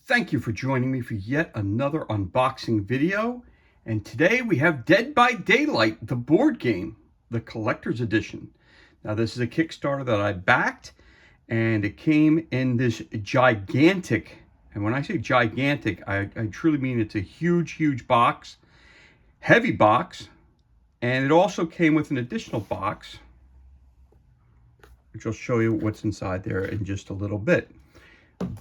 Thank you for joining me for yet another unboxing video. And today we have Dead by Daylight, the board game, the collector's edition. Now this is a Kickstarter that I backed, and it came in this gigantic, and when I say gigantic, I truly mean it's a huge box, heavy box, and it also came with an additional box, which I'll show you what's inside there in just a little bit.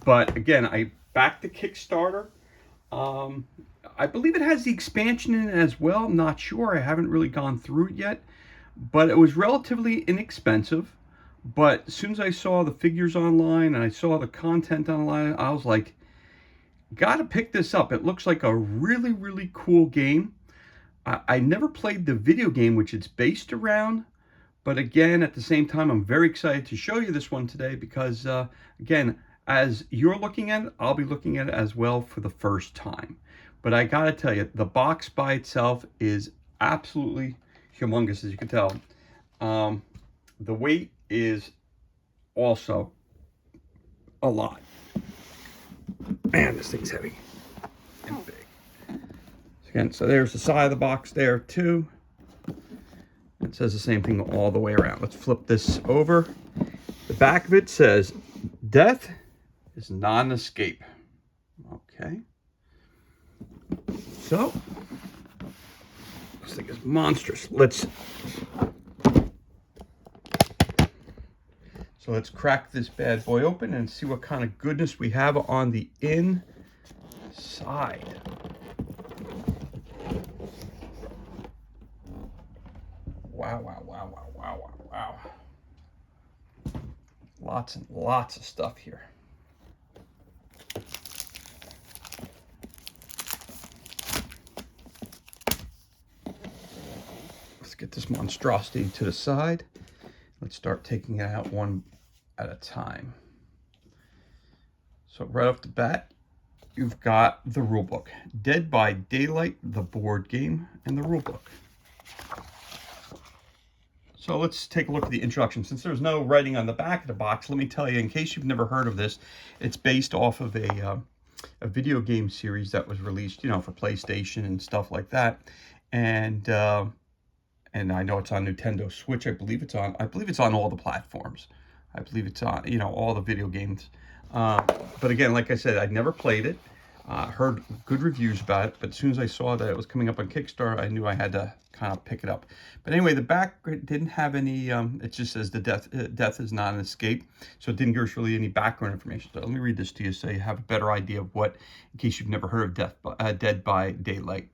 But again, I backed the Kickstarter. I believe it has the expansion in it as well. I'm not sure. I haven't really gone through it yet. But it was relatively inexpensive. But as soon as I saw the figures online and I saw the content online, I was like, gotta pick this up. It looks like a really cool game. I never played the video game which it's based around. But again, at the same time, I'm very excited to show you this one today because, again, as you're looking at it, I'll be looking at it as well for the first time. But I gotta tell you, the box by itself is absolutely humongous, as you can tell. The weight is also a lot. Man, this thing's heavy and big. So again, so there's the side of the box there too. It says the same thing all the way around. Let's flip this over. The back of it says, "Death is not an escape." Okay. So, this thing is monstrous. Let's crack this bad boy open and see what kind of goodness we have on the inside. Wow. Lots and lots of stuff here. Let's get this monstrosity to the side. Let's start taking it out one at a time. So right off the bat, you've got the rulebook. Dead by Daylight, the board game, and the rulebook. So let's take a look at the introduction. Since there's no writing on the back of the box, let me tell you, in case you've never heard of this, it's based off of a video game series that was released, you know, for PlayStation and stuff like that. And I know it's on Nintendo Switch. I believe it's on all the platforms. I believe it's on, you know, all the video games. But again, like I said, I'd never played it. Heard good reviews about it, but as soon as I saw that it was coming up on Kickstarter, I knew I had to kind of pick it up. But anyway, the back didn't have any, it just says the death is not an escape. So it didn't give us really any background information. So let me read this to you so you have a better idea of what, in case you've never heard of Dead by Daylight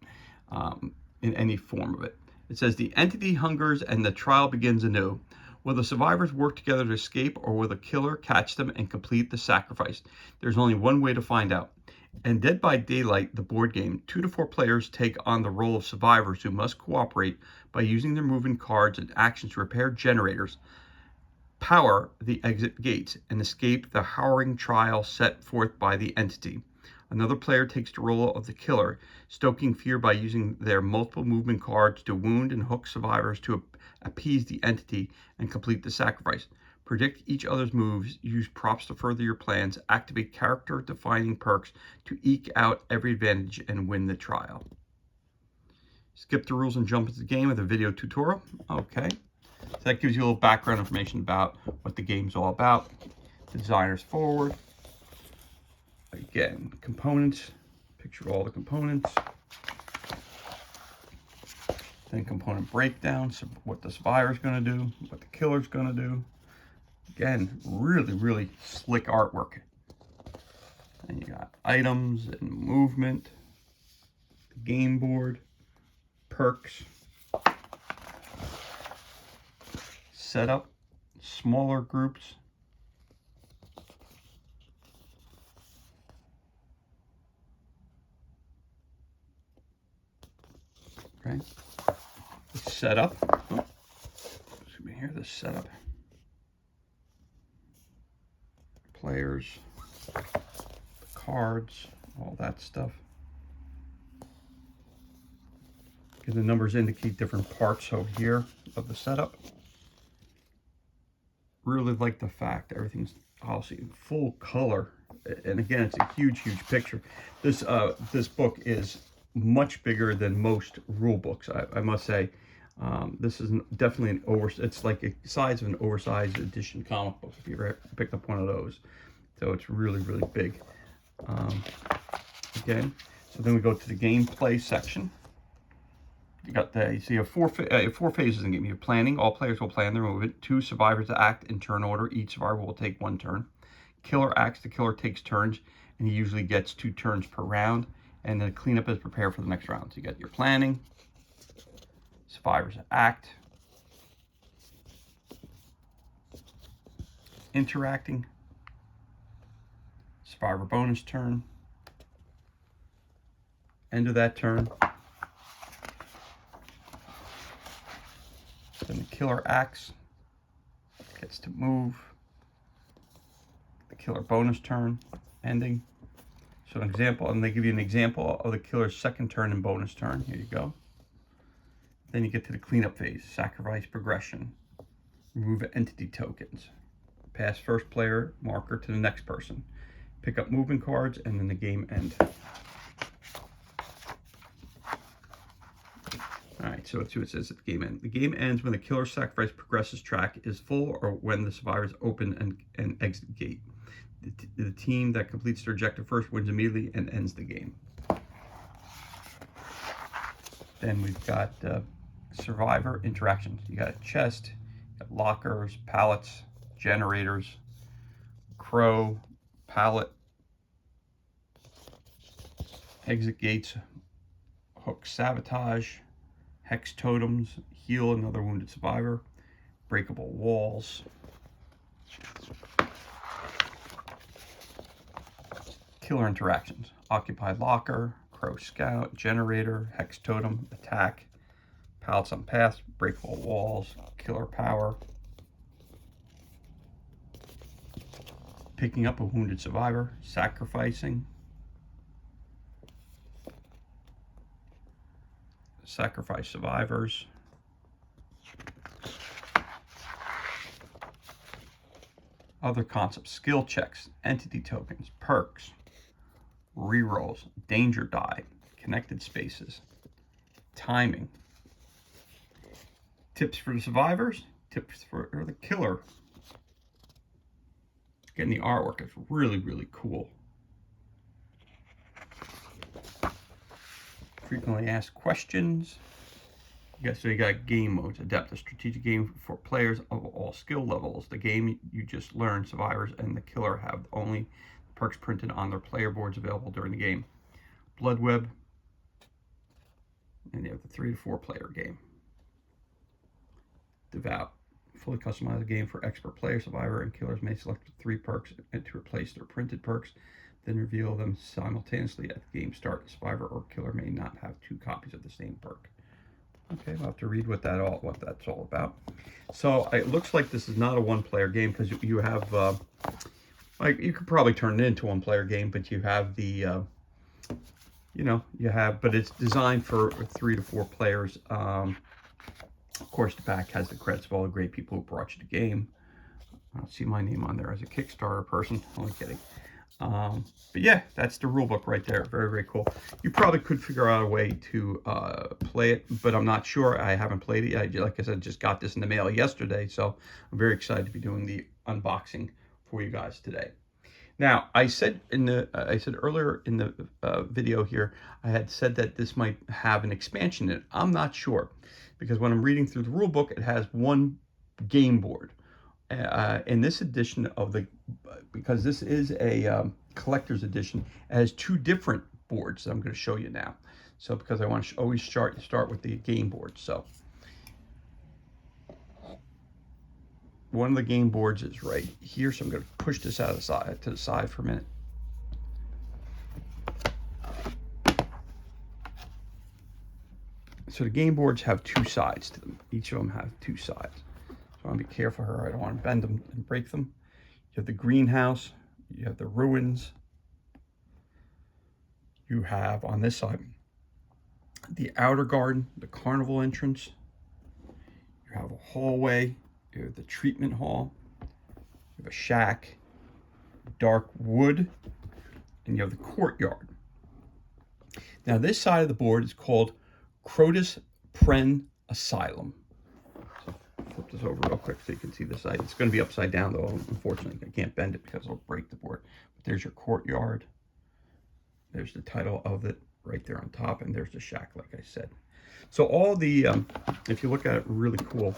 in any form of it. It says, the entity hungers and the trial begins anew. Will the survivors work together to escape, or will the killer catch them and complete the sacrifice? There's only one way to find out. In Dead by Daylight, the board game, 2 to 4 players take on the role of survivors who must cooperate by using their movement cards and actions to repair generators, power the exit gates, and escape the harrowing trial set forth by the entity. Another player takes the role of the killer, stoking fear by using their multiple movement cards to wound and hook survivors to appease the entity and complete the sacrifice. Predict each other's moves, use props to further your plans, activate character-defining perks to eke out every advantage and win the trial. Skip the rules and jump into the game with a video tutorial. Okay. So that gives you a little background information about what the game's all about. The designer's forward. Again, components. Picture all the components. Then component breakdown, so what the survivor's going to do, what the killer's going to do. Again, really slick artwork. And you got items and movement, the game board, perks, setup, smaller groups, okay, the setup. Oh, excuse me here, the setup. Players, the cards, all that stuff. And the numbers indicate different parts over here of the setup. Really like the fact everything's I'll see full color, and again, it's a huge picture. This this book is much bigger than most rule books, I must say. This is definitely it's like the size of an oversized edition comic book if you ever picked up one of those. So it's really big. Again, so then we go to the gameplay section. You got the, so you have four phases in the game. You have planning. All players will plan their movement. 2 survivors to act in turn order. Each survivor will take 1 turn. Killer acts. The killer takes turns, and he usually gets 2 turns per round. And then cleanup is prepared for the next round. So you got your planning. Survivors act. Interacting. Survivor bonus turn. End of that turn. Then the killer acts, gets to move. The killer bonus turn, ending. So an example, and they give you an example of the killer's second turn and bonus turn. Here you go. Then you get to the cleanup phase, sacrifice progression, remove entity tokens, pass first player marker to the next person, pick up movement cards, and then the game end. Alright, so let's see what it says at the game end. The game ends when the killer's sacrifice progresses track is full or when the survivors open and exit the gate. The team that completes their objective first wins immediately and ends the game. Then we've got survivor interactions. You got a chest, you got lockers, pallets, generators, crow, pallet, exit gates, hook sabotage, hex totems, heal another wounded survivor, breakable walls, killer interactions, occupied locker, crow scout, generator, hex totem, attack, pallets on path, breakable walls, killer power, picking up a wounded survivor, sacrificing, sacrifice survivors, other concepts, skill checks, entity tokens, perks, rerolls, danger die, connected spaces, timing, tips for the survivors, tips for the killer. Getting the artwork is really cool. Frequently asked questions. So you got game modes. Adapt a strategic game for players of all skill levels. The game you just learned, survivors and the killer have only perks printed on their player boards available during the game. Blood web, and you have the 3 to 4 player game. Devout, fully customized game for expert players. Survivor and killers may select 3 perks to replace their printed perks, then reveal them simultaneously at the game start. Survivor or killer may not have 2 copies of the same perk. Okay, we'll have to read what that's all about. So it looks like this is not a 1-player game because you have, like, you could probably turn it into a 1-player game, but you have the, but it's designed for 3 to 4 players. Of course, the back has the credits of all the great people who brought you the game. I don't see my name on there as a Kickstarter person. Only kidding. But yeah, that's the rule book right there. Very cool. You probably could figure out a way to play it, but I'm not sure. I haven't played it yet. Like I said, just got this in the mail yesterday, so I'm very excited to be doing the unboxing for you guys today. Now, I said earlier in the video here, I had said that this might have an expansion in it. I'm not sure, because when I'm reading through the rule book, it has 1 game board. In this edition of because this is a collector's edition, it has 2 different boards that I'm going to show you now. So because I want to always start with the game board. So one of the game boards is right here. So I'm going to push this to the side for a minute. So the game boards have 2 sides to them. Each of them have 2 sides. I want to be careful here. I don't want to bend them and break them. You have the greenhouse. You have the ruins. You have on this side the outer garden, the carnival entrance. You have a hallway. You have the treatment hall. You have a shack. dark wood, and you have the courtyard. Now this side of the board is called Crotus Pren Asylum. So flip this over real quick so you can see the side. It's going to be upside down though. Unfortunately, I can't bend it because it'll break the board. But there's your courtyard. There's the title of it right there on top, and there's the shack, like I said. So all the, if you look at it, really cool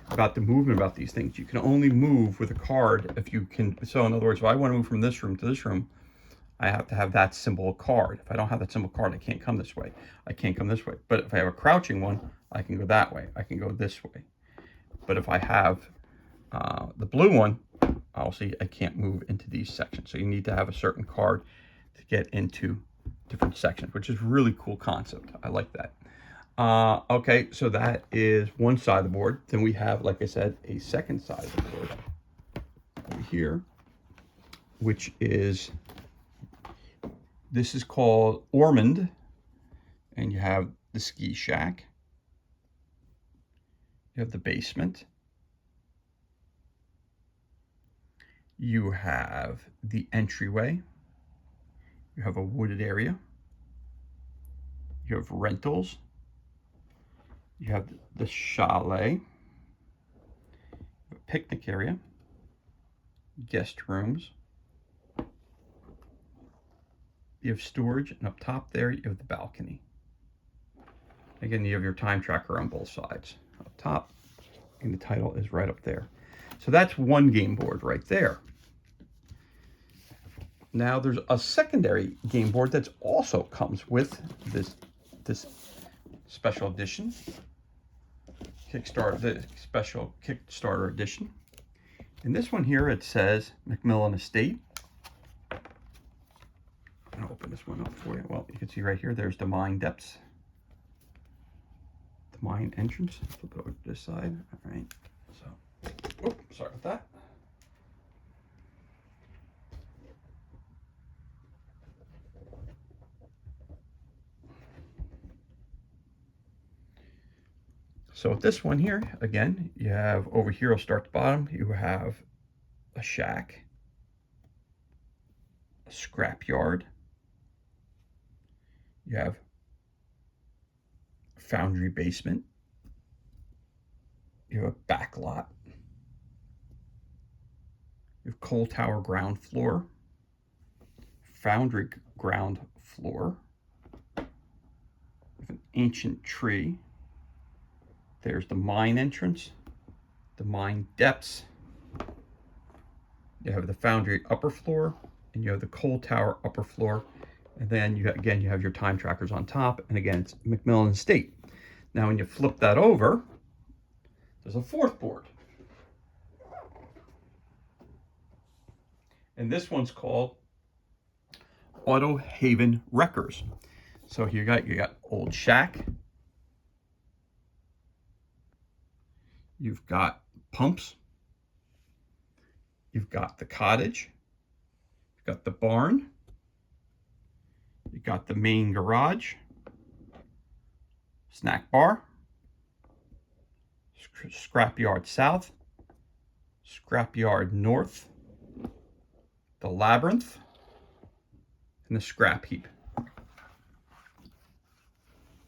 about the movement about these things. You can only move with a card if you can. So in other words, if I want to move from this room to this room, I have to have that symbol card. If I don't have that symbol card, I can't come this way. I can't come this way. But if I have a crouching one, I can go that way. I can go this way. But if I have the blue one, I'll see I can't move into these sections. So you need to have a certain card to get into different sections, which is really cool concept. I like that. Okay, so that is one side of the board. Then we have, like I said, a second side of the board over here, which is, this is called Ormond, and you have the ski shack. You have the basement. You have the entryway. You have a wooded area. You have rentals. You have the chalet, a picnic area, guest rooms. You have storage, and up top there, you have the balcony. Again, you have your time tracker on both sides. Up top, and the title is right up there. So that's one game board right there. Now there's a secondary game board that also comes with this special edition. Kickstarter, the special Kickstarter edition. In this one here, it says Macmillan Estate. I'll open this one up for you. Well, you can see right here, there's the mine depths. The mine entrance. Flip it over to this side. All right. So, oh, sorry about that. So with this one here, again, you have over here, I'll start at the bottom, you have a shack, a scrap yard, you have a foundry basement, you have a back lot, you have coal tower ground floor, foundry ground floor, you have an ancient tree. There's the mine entrance, the mine depths. You have the foundry upper floor, and you have the coal tower upper floor. And then you have your time trackers on top. And again, it's Macmillan Estate. Now, when you flip that over, there's a fourth board. And this one's called Auto Haven Wreckers. So here you got Old Shack. You've got pumps. You've got the cottage. You've got the barn. You've got the main garage. Snack bar. Scrapyard south. Scrapyard north. The labyrinth. And the scrap heap.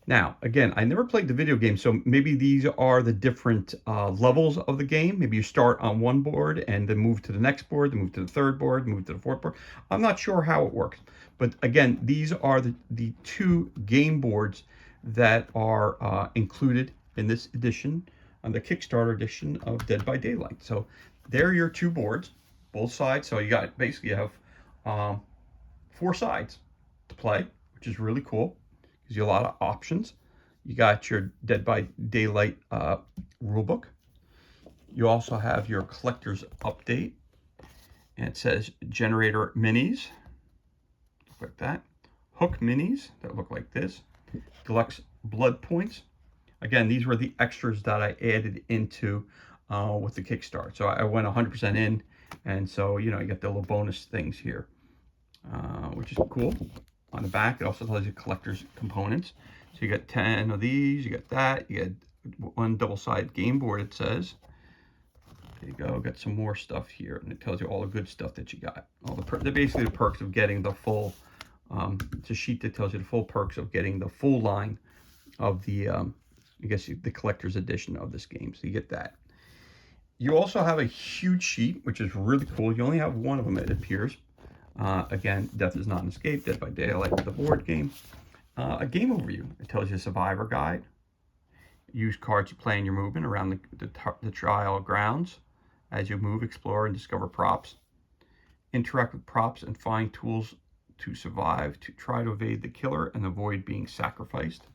Now, again, I never played the video game, so maybe these are the different levels of the game. Maybe you start on one board and then move to the next board, then move to the third board, move to the fourth board. I'm not sure how it works. But again, these are the two game boards that are included in this edition, on the Kickstarter edition of Dead by Daylight. So they're your two boards, both sides. So you got, basically you have 4 sides to play, which is really cool. Gives you a lot of options. You got your Dead by Daylight rulebook. You also have your collector's update, and it says generator minis, look like that. Hook minis that look like this. Deluxe blood points. Again, these were the extras that I added into with the Kickstarter. So I went 100% in, and so you get the little bonus things here, which is cool. On the back, it also tells you collector's components. So you got 10 of these, you got that, you got one double-sided game board, it says. There you go. Got some more stuff here, and it tells you all the good stuff that you got. They're basically the perks of getting the full. It's a sheet that tells you the full perks of getting the full line of the, I guess, the collector's edition of this game. So you get that. You also have a huge sheet, which is really cool. You only have one of them, it appears. Again, Death is Not an Escape, Dead by Daylight, the board game. A game overview. It tells you a survivor guide. Use cards you play in your movement around the trial grounds. As you move, explore, and discover props. Interact with props and find tools to survive, to try to evade the killer and avoid being sacrificed.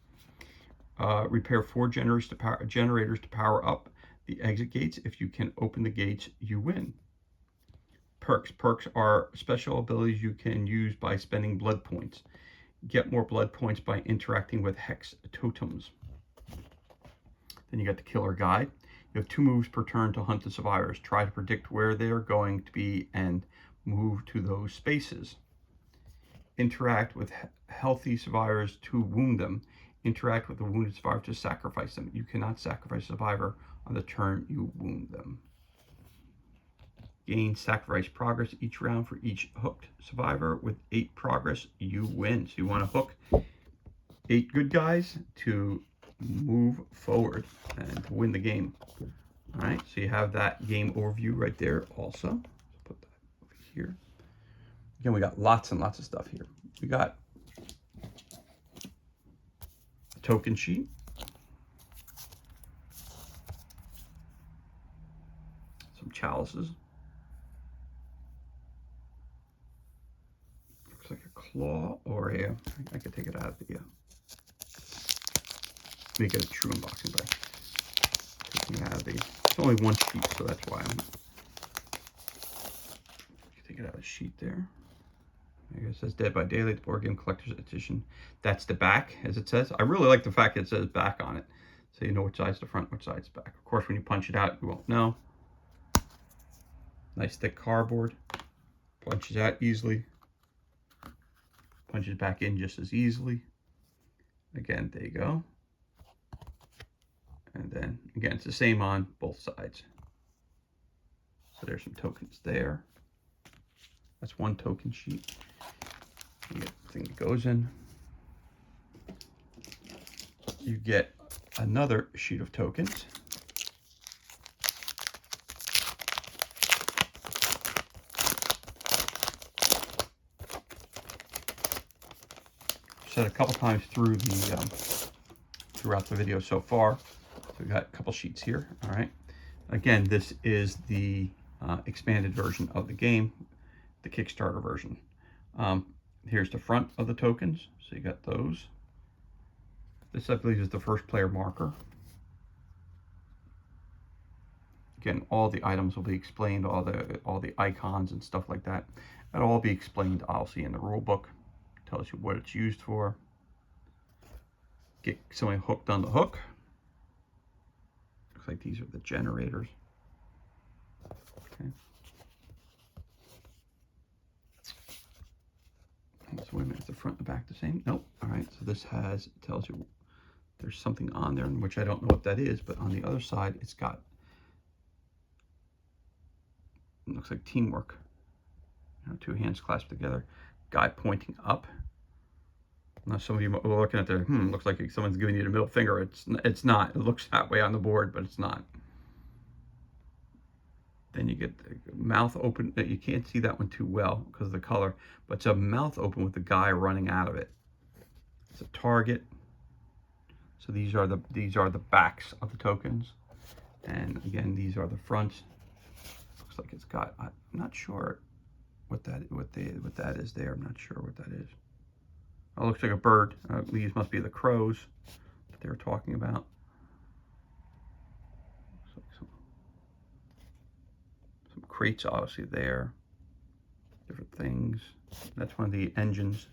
Repair 4 generators to power up the exit gates. If you can open the gates, you win. Perks. Perks are special abilities you can use by spending blood points. Get more blood points by interacting with hex totems. Then you got the killer guide. You have 2 moves per turn to hunt the survivors. Try to predict where they're going to be and move to those spaces. Interact with healthy survivors to wound them. Interact with the wounded survivor to sacrifice them. You cannot sacrifice a survivor on the turn you wound them. Gain sacrifice progress each round for each hooked survivor. With 8 progress, you win. So you want to hook 8 good guys to move forward and to win the game. All right, so you have that game overview right there also. Put that over here. Again, we got lots and lots of stuff here. We got a token sheet. Some chalices. Looks like a claw or a, I could take it out of the, make it a true unboxing, but taking it out of the, it's only one sheet, so that's why I'm, take it out of the sheet there. It says Dead by Daylight, the board game collector's edition. That's the back, as it says. I really like the fact that it says back on it, so you know which side's the front, which side's back. Of course, when you punch it out, you won't know. Nice thick cardboard. Punches out easily. Punches back in just as easily. Again, there you go. And then, again, it's the same on both sides. So there's some tokens there. That's one token sheet. You get the thing that goes in. You get another sheet of tokens. Said a couple times through the throughout the video so far. So we got a couple sheets here. All right. Again, this is the expanded version of the game, the Kickstarter version. Here's the front of the tokens. So you got those. This, I believe, is the first player marker. Again, all the items will be explained, all the icons and stuff like that. That'll all be explained, obviously, in the rule book. Tells you what it's used for. Get somebody hooked on the hook. Looks like these are the generators. Okay. So wait a minute, is the front and the back the same? Nope. All right, so this tells you there's something on there, which I don't know what that is, but on the other side, it's got, it looks like teamwork. You know, 2 hands clasped together, guy pointing up. Now some of you are looking at there, looks like someone's giving you the middle finger. It's not. It looks that way on the board, but it's not. Then you get the mouth open. You can't see that one too well because of the color, but it's a mouth open with the guy running out of it. It's a target. So these are the backs of the tokens, and again these are the fronts. Looks like it's got. I'm not sure what that is there. I'm not sure what that is. Oh, it looks like a bird. These must be the crows that they were talking about. Looks like some crates obviously there. Different things. That's one of the engines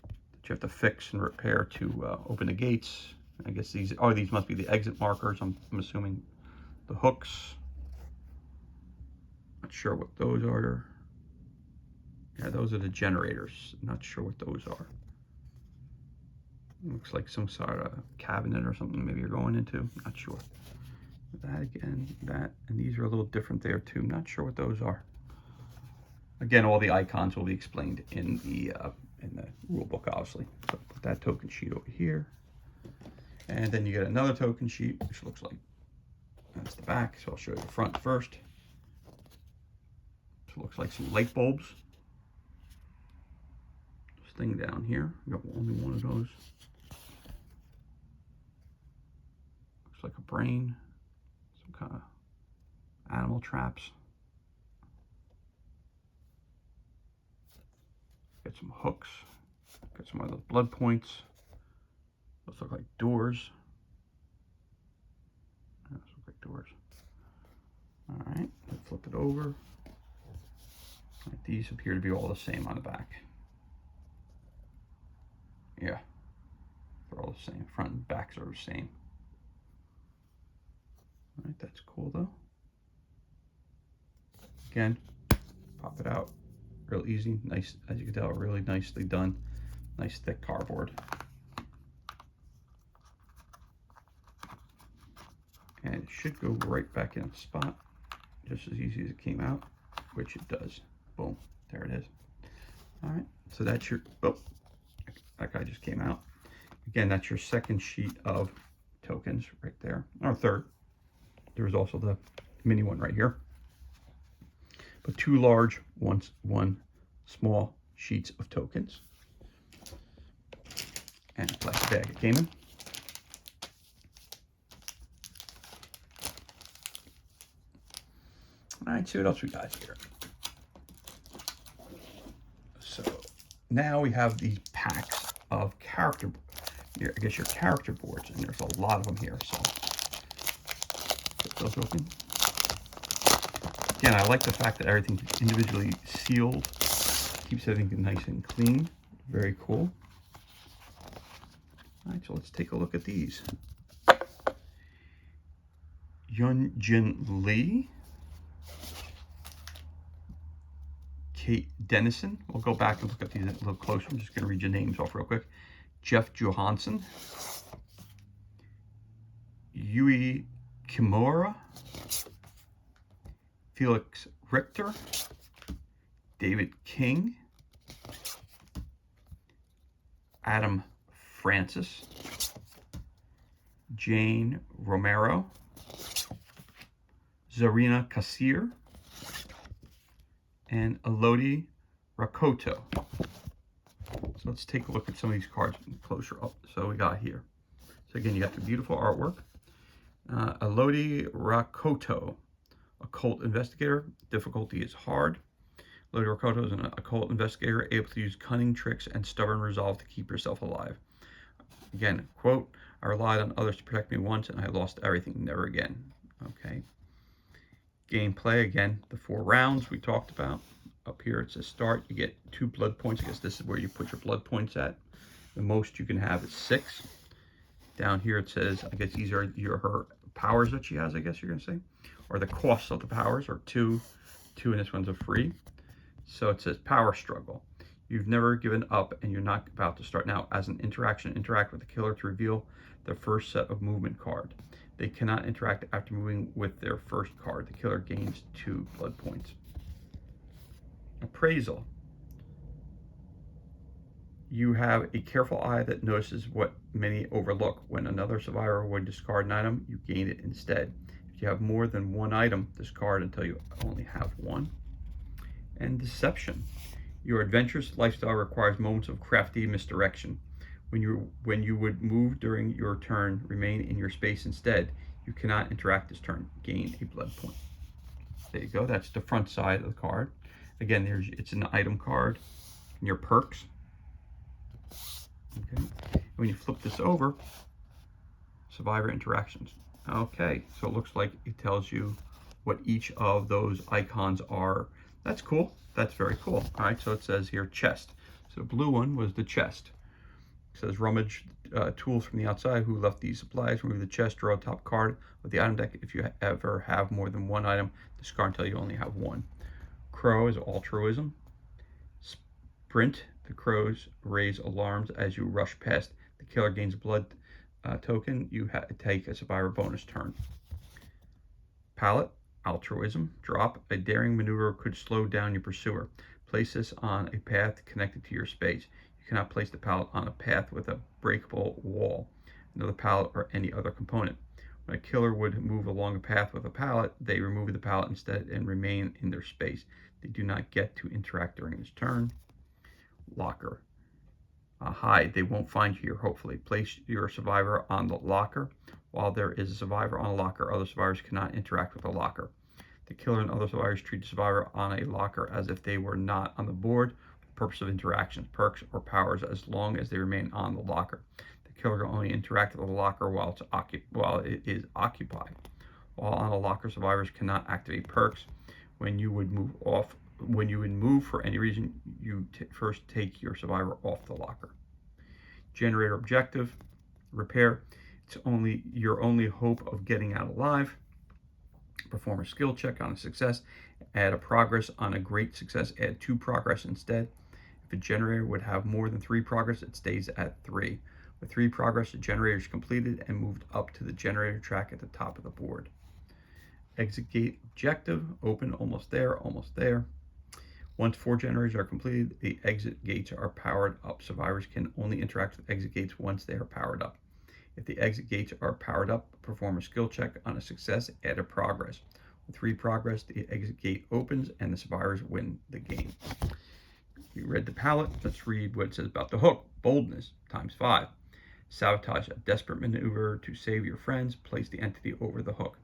that you have to fix and repair to open the gates. I guess these must be the exit markers. I'm assuming the hooks. Not sure what those are. Yeah, those are the generators. Not sure what those are. Looks like some sort of cabinet or something maybe you're going into. Not sure. That again, that, and these are a little different there too. I'm not sure what those are. Again, all the icons will be explained in the rule book, obviously. So put that token sheet over here. And then you get another token sheet, which looks like that's the back. So I'll show you the front first. So it looks like some light bulbs. This thing down here, I got only one of those. Looks like a brain, some kind of animal traps. Got some hooks. Got some other blood points. Those look like doors. Those look like doors. All right, let's flip it over. Right, these appear to be all the same on the back. Yeah, they're all the same. Front and backs are the same. All right, that's cool though. Again, pop it out. Real easy, nice, as you can tell, really nicely done. Nice thick cardboard. And it should go right back in the spot, just as easy as it came out, which it does. Boom, there it is. All right, so that's your, oh, that guy just came out. Again, that's your second sheet of tokens right there, or third. There's also the mini one right here. But two large, one small sheets of tokens. And a plastic bag it came in. All right, see what else we got here. So now we have these packs of character, I guess your character boards, and there's a lot of them here. So get those open. Again, I like the fact that everything's individually sealed. Keeps everything nice and clean. Very cool. All right, so let's take a look at these. Yunjin Lee. Kate Dennison. We'll go back and look at these a little closer. I'm just going to read your names off real quick. Jeff Johansson. Yui Kimura. Felix Richter. David King. Adam Francis. Jane Romero. Zarina Kassir. And Elodie Rakoto. So let's take a look at some of these cards closer up. So we got here. So again, you got the beautiful artwork. Elodie Rakoto, occult investigator. Difficulty is hard. Elodie Rakoto is an occult investigator able to use cunning tricks and stubborn resolve to keep yourself alive. Again, quote, I relied on others to protect me once and I lost everything, never again. Okay. Gameplay, again, the 4 rounds we talked about. Up here it says start, you get 2 blood points. I guess this is where you put your blood points at. The most you can have is 6. Down here it says, I guess these are her powers that she has, I guess you're going to say. Or the costs of the powers, or 2 and this one's a free. So it says power struggle. You've never given up and you're not about to start now. As an interaction, interact with the killer to reveal their first set of movement card. They cannot interact after moving with their first card. The killer gains 2 blood points. Appraisal. You have a careful eye that notices what many overlook. When another survivor would discard an item, you gain it instead. If you have more than 1 item, discard until you only have 1. And deception. Your adventurous lifestyle requires moments of crafty misdirection. When you would move during your turn, remain in your space instead. You cannot interact this turn. Gain a blood point. There you go. That's the front side of the card. Again, it's an item card. And your perks. Okay. When you flip this over, survivor interactions. Okay, so it looks like it tells you what each of those icons are. That's cool. That's very cool. All right, so it says here chest. So the blue one was the chest. It says rummage tools from the outside. Who left these supplies? Remove the chest, draw a top card of the item deck. If you ever have more than 1 item, discard until you only have 1. Crow is altruism. Sprint. The crows raise alarms as you rush past. The killer gains a blood token. You take a survivor bonus turn. Palette, altruism, drop. A daring maneuver could slow down your pursuer. Place this on a path connected to your space. You cannot place the palette on a path with a breakable wall, another palette, or any other component. When a killer would move along a path with a palette, they remove the palette instead and remain in their space. They do not get to interact during this turn. Locker. Hide. They won't find you here, hopefully. Place your survivor on the locker. While there is a survivor on a locker, other survivors cannot interact with the locker. The killer and other survivors treat the survivor on a locker as if they were not on the board for the purpose of interactions, perks, or powers as long as they remain on the locker. The killer can only interact with the locker while it is occupied. While on a locker, survivors cannot activate perks. When you would move for any reason, you first take your survivor off the locker. Generator objective, repair. It's your only hope of getting out alive. Perform a skill check on a success. Add a progress on a great success. Add 2 progress instead. If a generator would have more than 3 progress, it stays at 3. With 3 progress, the generator is completed and moved up to the generator track at the top of the board. Exit gate objective, open, almost there, almost there. Once 4 generators are completed, the exit gates are powered up. Survivors can only interact with exit gates once they are powered up. If the exit gates are powered up, perform a skill check on a success, add a progress. With 3 progress, the exit gate opens and the survivors win the game. We read the palette. Let's read what it says about the hook. Boldness, ×5. Sabotage, a desperate maneuver to save your friends. Place the entity over the hook.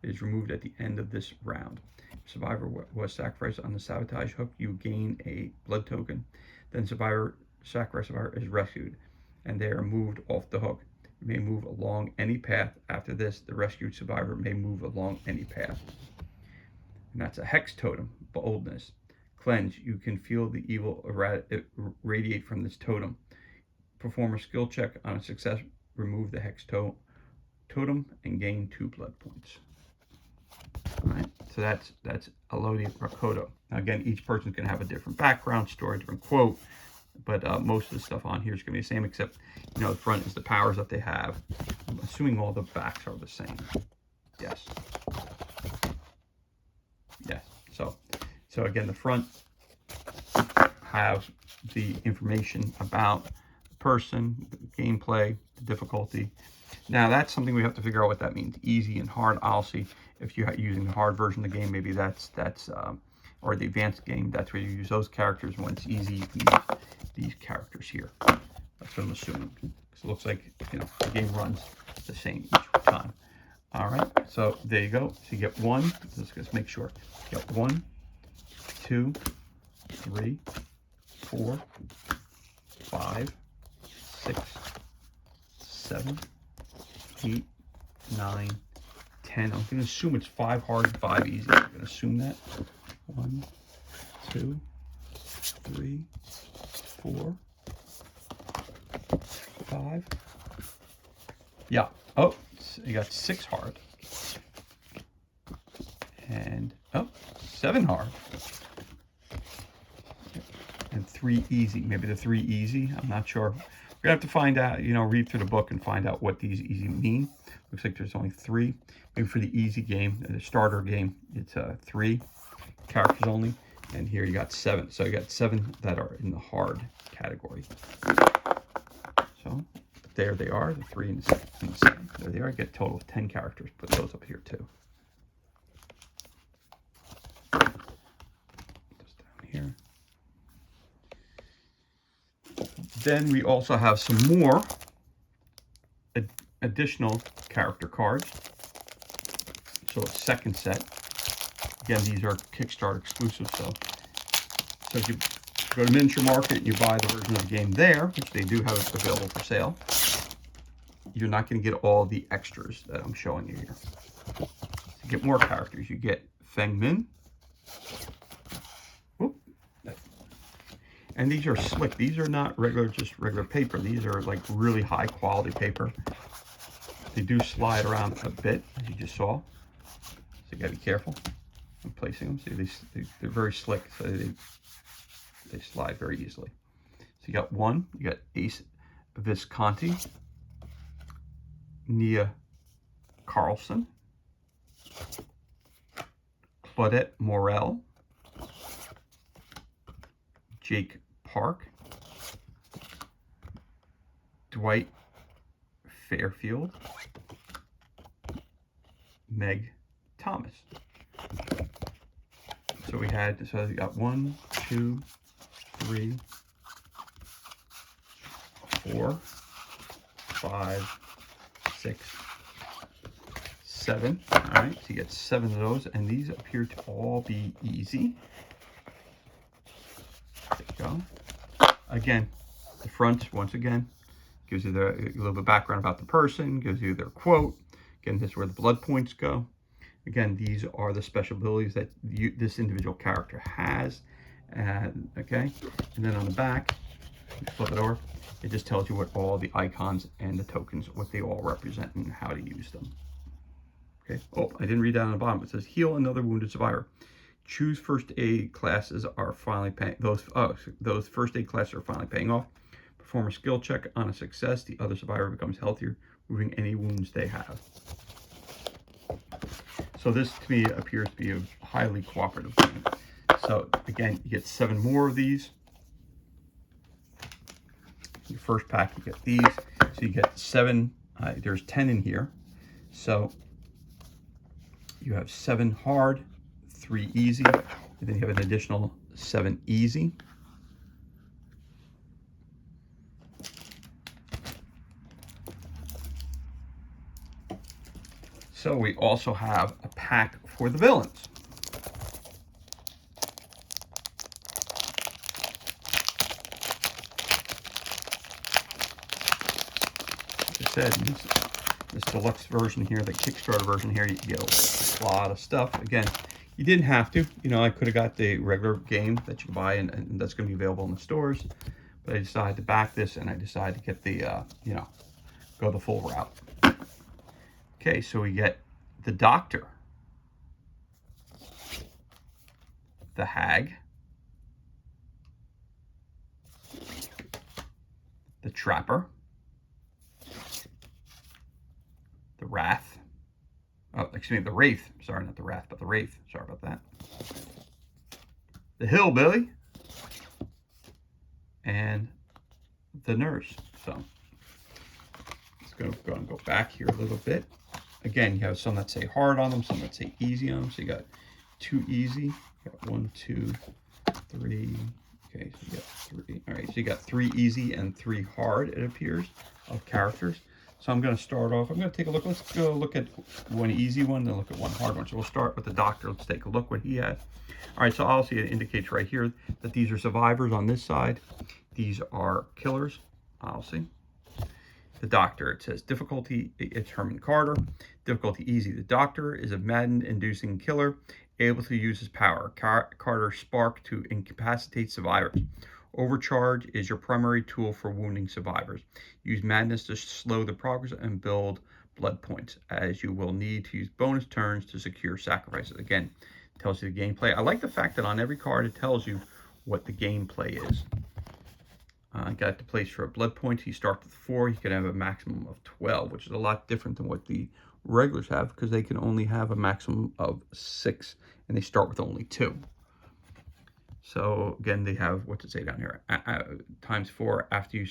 It is removed at the end of this round. If survivor was sacrificed on the sabotage hook, you gain a blood token. Then sacrificed survivor is rescued, and they are moved off the hook. You may move along any path. After this, the rescued survivor may move along any path. And that's a hex totem, boldness. Cleanse, you can feel the evil radiate from this totem. Perform a skill check on a success, remove the hex totem, and gain 2 blood points. All right, so that's Elodie Rakoto. Now again, each person's going to have a different background story, different quote, but most of the stuff on here is going to be the same, except, you know, the front is the powers that they have. I'm assuming all the backs are the same. Yes. Yes. So again, the front have the information about the person, the gameplay, the difficulty. Now that's something we have to figure out what that means. Easy and hard. I'll see if you're using the hard version of the game, maybe that's or the advanced game, that's where you use those characters. When it's easy, you can use these characters here. That's what I'm assuming. Because it looks like, you know, the game runs the same each time. All right, so there you go. So you get 1. Let's make sure. You get 1, 2, 3, 4, 5, 6, 7, 8, 9, 10. I'm going to assume it's 5 hard and 5 easy. I'm going to assume that. 1, 2, 3, 4, 5. Yeah. Oh, you got 6 hard. And, 7 hard. And 3 easy. Maybe the 3 easy. I'm not sure. We're going to have to find out, you know, read through the book and find out what these easy mean. Looks like there's only 3. Maybe for the easy game, the starter game, it's 3 characters only. And here you got 7. So you got 7 that are in the hard category. So there they are, the 3 and the 7. There they are. I get a total of 10 characters. Put those up here too. Put those down here. Then we also have some more additional character cards. So a second set. Again, these are Kickstarter exclusive. So if you go to Miniature Market and you buy the version of the game there, which they do have available for sale, you're not going to get all the extras that I'm showing you here. You get more characters. You get Feng Min. Whoop. And these are slick. These are not just regular paper. These are like really high quality paper. They do slide around a bit, as you just saw. So you gotta be careful when placing them. See, they're very slick, so they slide very easily. So you got 1. You got Ace Visconti, Nia Carlson, Claudette Morel, Jake Park, Dwight Fairfield, Meg Thomas. So we got 1, 2, 3, 4, 5, 6, 7. All right, so you get 7 of those, and these appear to all be easy. There you go. Again, the front, once again, gives you a little bit of background about the person, gives you their quote. Again, this is where the blood points go. Again, these are the special abilities that this individual character has. Okay, and then on the back, flip it over, it just tells you what all the icons and the tokens, what they all represent and how to use them. Okay, oh, I didn't read that on the bottom. It says, heal another wounded survivor. Choose first aid classes are finally paying, those first aid classes are finally paying off. Perform a skill check. On a success, the other survivor becomes healthier, removing any wounds they have. So this, to me, appears to be a highly cooperative game. So again, you get 7 more of these. Your first pack, you get these. So you get 7. There's 10 in here. So you have 7 hard, 3 easy, and then you have an additional 7 easy. So we also have a pack for the villains. Like I said, this deluxe version here, the Kickstarter version here, you get a lot of stuff. Again, you didn't have to. You know, I could have got the regular game that you can buy, and that's going to be available in the stores. But I decided to back this, and I decided to get the, you know, go the full route. Okay, so we get the Doctor, the Hag, the Trapper, the Wrath, oh, excuse me, the Wraith, sorry, not the Wrath, but the Wraith, sorry about that, the Hillbilly, and the Nurse. So let's go back here a little bit. Again, you have some that say hard on them, some that say easy on them. So you got 2 easy, you got 1, 2, 3. Okay, so you got 3. All right, so you got 3 easy and 3 hard, it appears, of characters. So I'm going to start off. I'm going to take a look. Let's go look at 1 easy one, then look at 1 hard one. So we'll start with the Doctor. Let's take a look what he has. All right, so obviously it indicates right here that these are survivors on this side. These are killers, obviously. The Doctor, it says difficulty, it's Herman Carter. Difficulty easy. The Doctor is a madden-inducing killer, able to use his power. Carter's spark to incapacitate survivors. Overcharge is your primary tool for wounding survivors. Use madness to slow the progress and build blood points, as you will need to use bonus turns to secure sacrifices. Again, it tells you the gameplay. I like the fact that on every card it tells you what the gameplay is. Got the place for a blood point. He starts with 4. He can have a maximum of 12, which is a lot different than what the regulars have, because they can only have a maximum of 6, and they start with only 2. So again, they have, what's it say down here? Times 4. After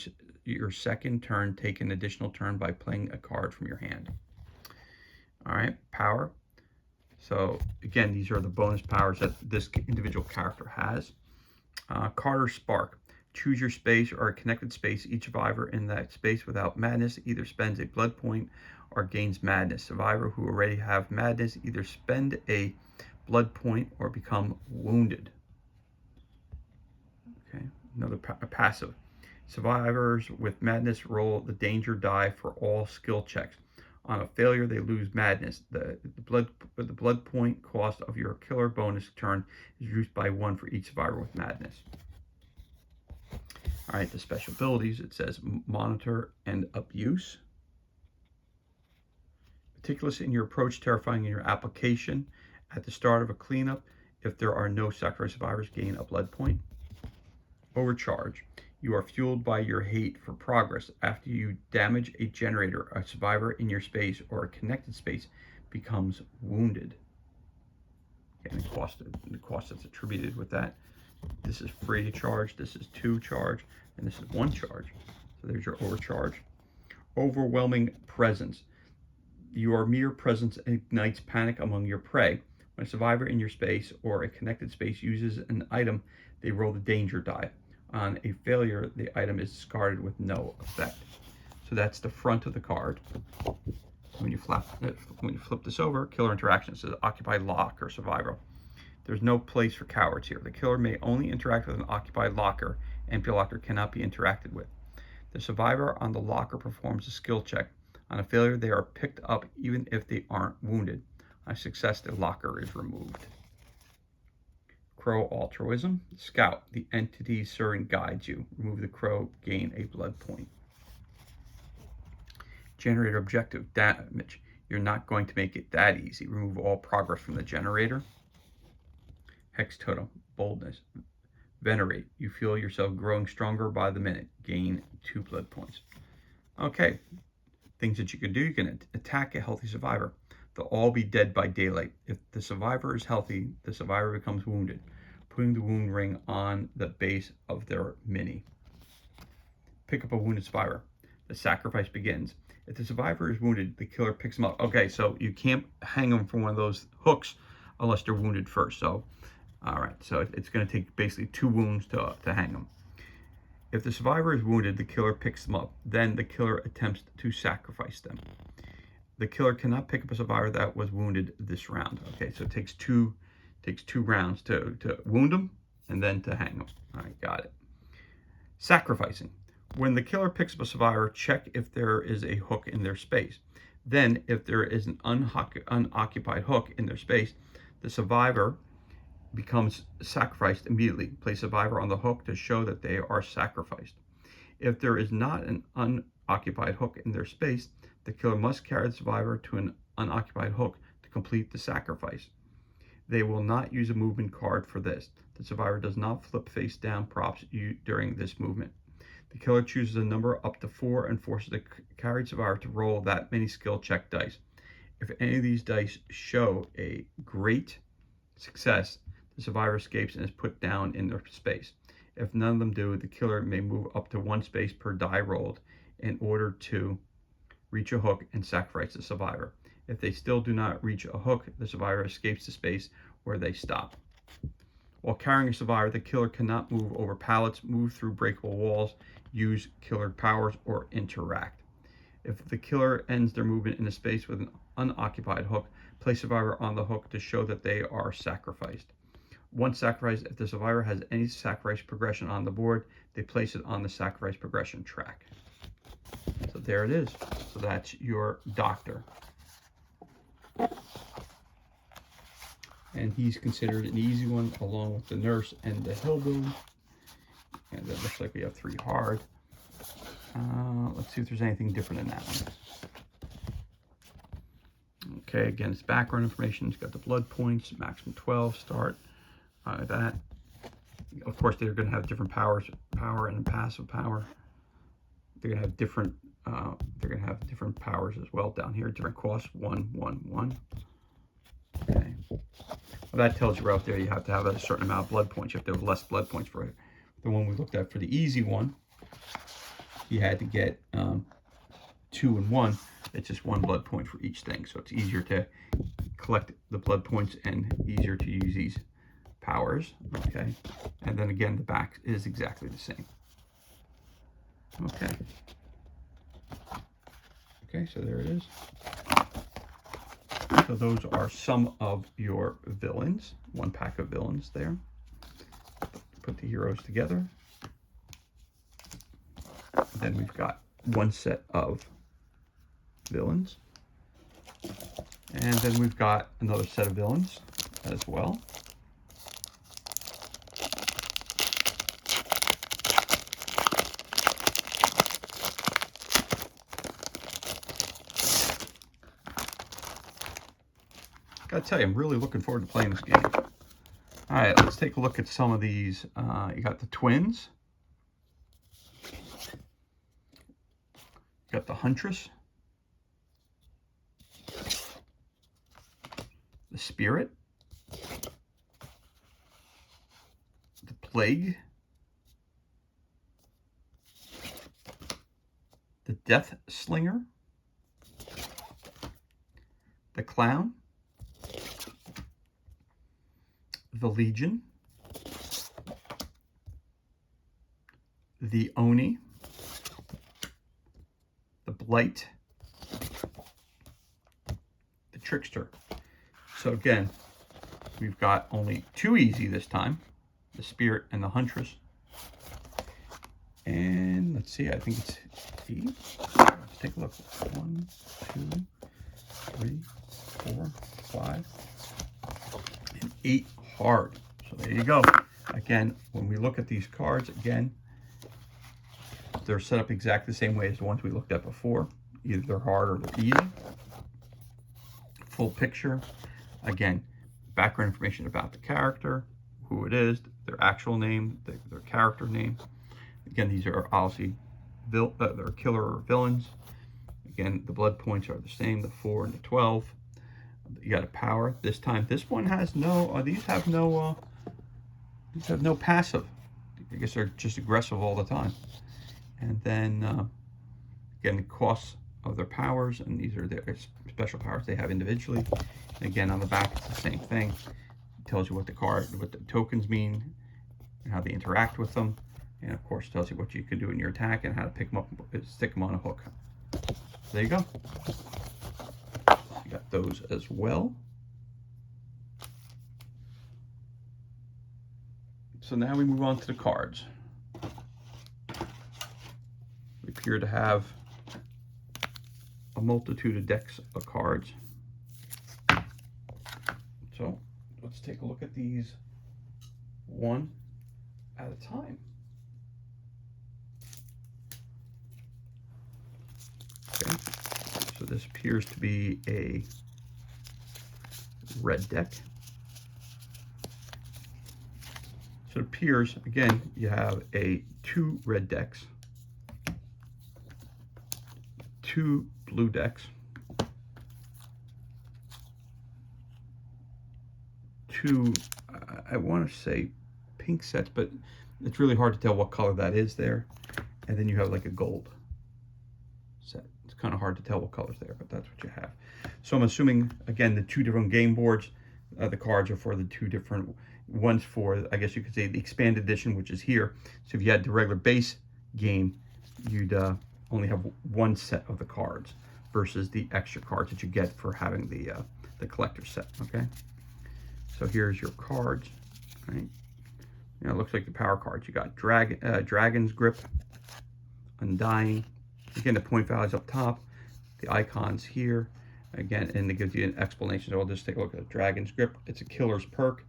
your second turn, take an additional turn by playing a card from your hand. All right, power. So again, these are the bonus powers that this individual character has. Carter's spark. Choose your space or a connected space. Each survivor in that space without madness either spends a blood point or gains madness. Survivor who already have madness either spend a blood point or become wounded. Okay, another passive. Survivors with madness roll the danger die for all skill checks. On a failure, they lose madness. The blood point cost of your killer bonus turn is reduced by 1 for each survivor with madness. All right, the special abilities, it says monitor and abuse. Meticulous in your approach, terrifying in your application. At the start of a cleanup, if there are no sacrifice survivors, gain a blood point. Overcharge. You are fueled by your hate for progress. After you damage a generator, a survivor in your space or a connected space becomes wounded. and the cost that's attributed with that. This is free charge, this is 2 charge, and this is 1 charge. So there's your overcharge. Overwhelming presence. Your mere presence ignites panic among your prey. When a survivor in your space or a connected space uses an item, they roll the danger die. On a failure, the item is discarded with no effect. So that's the front of the card. When you flip this over, killer interaction, it says occupied lock or survivor. There's no place for cowards here. The killer may only interact with an occupied locker. Empty locker cannot be interacted with. The survivor on the locker performs a skill check. On a failure, they are picked up even if they aren't wounded. On a success, the locker is removed. Crow altruism. Scout. The entity serving guides you. Remove the crow, gain a blood point. Generator objective. Damage. You're not going to make it that easy. Remove all progress from the generator. Hex totem. Boldness. Venerate. You feel yourself growing stronger by the minute. Gain 2 blood points. Okay. Things that you can do. You can attack a healthy survivor. They'll all be dead by daylight. If the survivor is healthy, the survivor becomes wounded, putting the wound ring on the base of their mini. Pick up a wounded survivor. The sacrifice begins. If the survivor is wounded, the killer picks them up. Okay, so you can't hang them from one of those hooks unless they're wounded first. So, all right, so it's going to take basically 2 wounds to hang them. If the survivor is wounded, the killer picks them up. Then the killer attempts to sacrifice them. The killer cannot pick up a survivor that was wounded this round. Okay, so it takes two rounds to wound them and then to hang them. All right, got it. Sacrificing. When the killer picks up a survivor, check if there is a hook in their space. Then, if there is an unoccupied hook in their space, the survivor becomes sacrificed immediately. Place survivor on the hook to show that they are sacrificed. If there is not an unoccupied hook in their space, the killer must carry the survivor to an unoccupied hook to complete the sacrifice. They will not use a movement card for this. The survivor does not flip face down props during this movement. The killer chooses a number up to 4 and forces the carried survivor to roll that many skill check dice. If any of these dice show a great success, the survivor escapes and is put down in their space. If none of them do, the killer may move up to 1 space per die rolled in order to reach a hook and sacrifice the survivor. If they still do not reach a hook, the survivor escapes the space where they stop. While carrying a survivor, the killer cannot move over pallets, move through breakable walls, use killer powers, or interact. If the killer ends their movement in a space with an unoccupied hook, place survivor on the hook to show that they are sacrificed. Once sacrificed, if the survivor has any sacrifice progression on the board, they place it on the sacrifice progression track. So there it is. So that's your doctor. And he's considered an easy one, along with the nurse and the hillbilly. And it looks like we have 3 hard. Let's see if there's anything different in that one. Okay, again, it's background information. It's got the blood points, maximum 12, start, that. Of course, they're going to have different powers, power and passive power. They're going to have different powers as well down here. Different costs, 1, 1, 1. Okay. Well, that tells you right there you have to have a certain amount of blood points. You have to have less blood points for it. The one we looked at for the easy one, you had to get 2 and 1. It's just 1 blood point for each thing. So it's easier to collect the blood points and easier to use these powers. Okay. And then again, the back is exactly the same. Okay. Okay, so there it is. So those are some of your villains. 1 pack of villains there. Put the heroes together. Then we've got 1 set of villains. And then we've got another set of villains as well. Gotta tell you, I'm really looking forward to playing this game. All right, let's take a look at some of these. You got the twins. You got the huntress. The spirit. Plague, the Death Slinger, the Clown, the Legion, the Oni, the Blight, the Trickster. So again, we've got only 2 easy this time, the Spirit and the Huntress. And let's see, I think it's 8. Let's take a look. 1, 2, 3, 4, 5, and 8 hard. So there you go. Again, when we look at these cards, again, they're set up exactly the same way as the ones we looked at before. Either they're hard or they're easy. Full picture. Again, background information about the character, who it is, their actual name, their character name. Again, these are obviously they're killer or villains. Again, the blood points are the same, the 4 and the 12. You got a power. This time, this one has no. These have no passive. I guess they're just aggressive all the time. And then again, the costs of their powers, and these are their special powers they have individually. And again, on the back, it's the same thing. It tells you what the tokens mean, and how they interact with them. And of course, tells you what you can do in your attack and how to pick them up and stick them on a hook. There you go. You got those as well. So now we move on to the cards. We appear to have a multitude of decks of cards. So let's take a look at these one at a time. Okay, so this appears to be a red deck. So it appears, again, you have 2 red decks, 2 blue decks, 2, I want to say pink sets, but it's really hard to tell what color that is there. And then you have like a gold set. It's kind of hard to tell what color's there, but that's what you have. So I'm assuming, again, the 2 different game boards, the cards are for the 2 different ones for, I guess you could say, the expanded edition, which is here. So if you had the regular base game, you'd only have 1 set of the cards versus the extra cards that you get for having the collector set. Okay, so here's your cards. Right, you know, it looks like the power cards. You got Dragon's Grip, Undying. Again, the point values up top, the icons here. Again, and it gives you an explanation. So I'll just take a look at the Dragon's Grip. It's a killer's perk.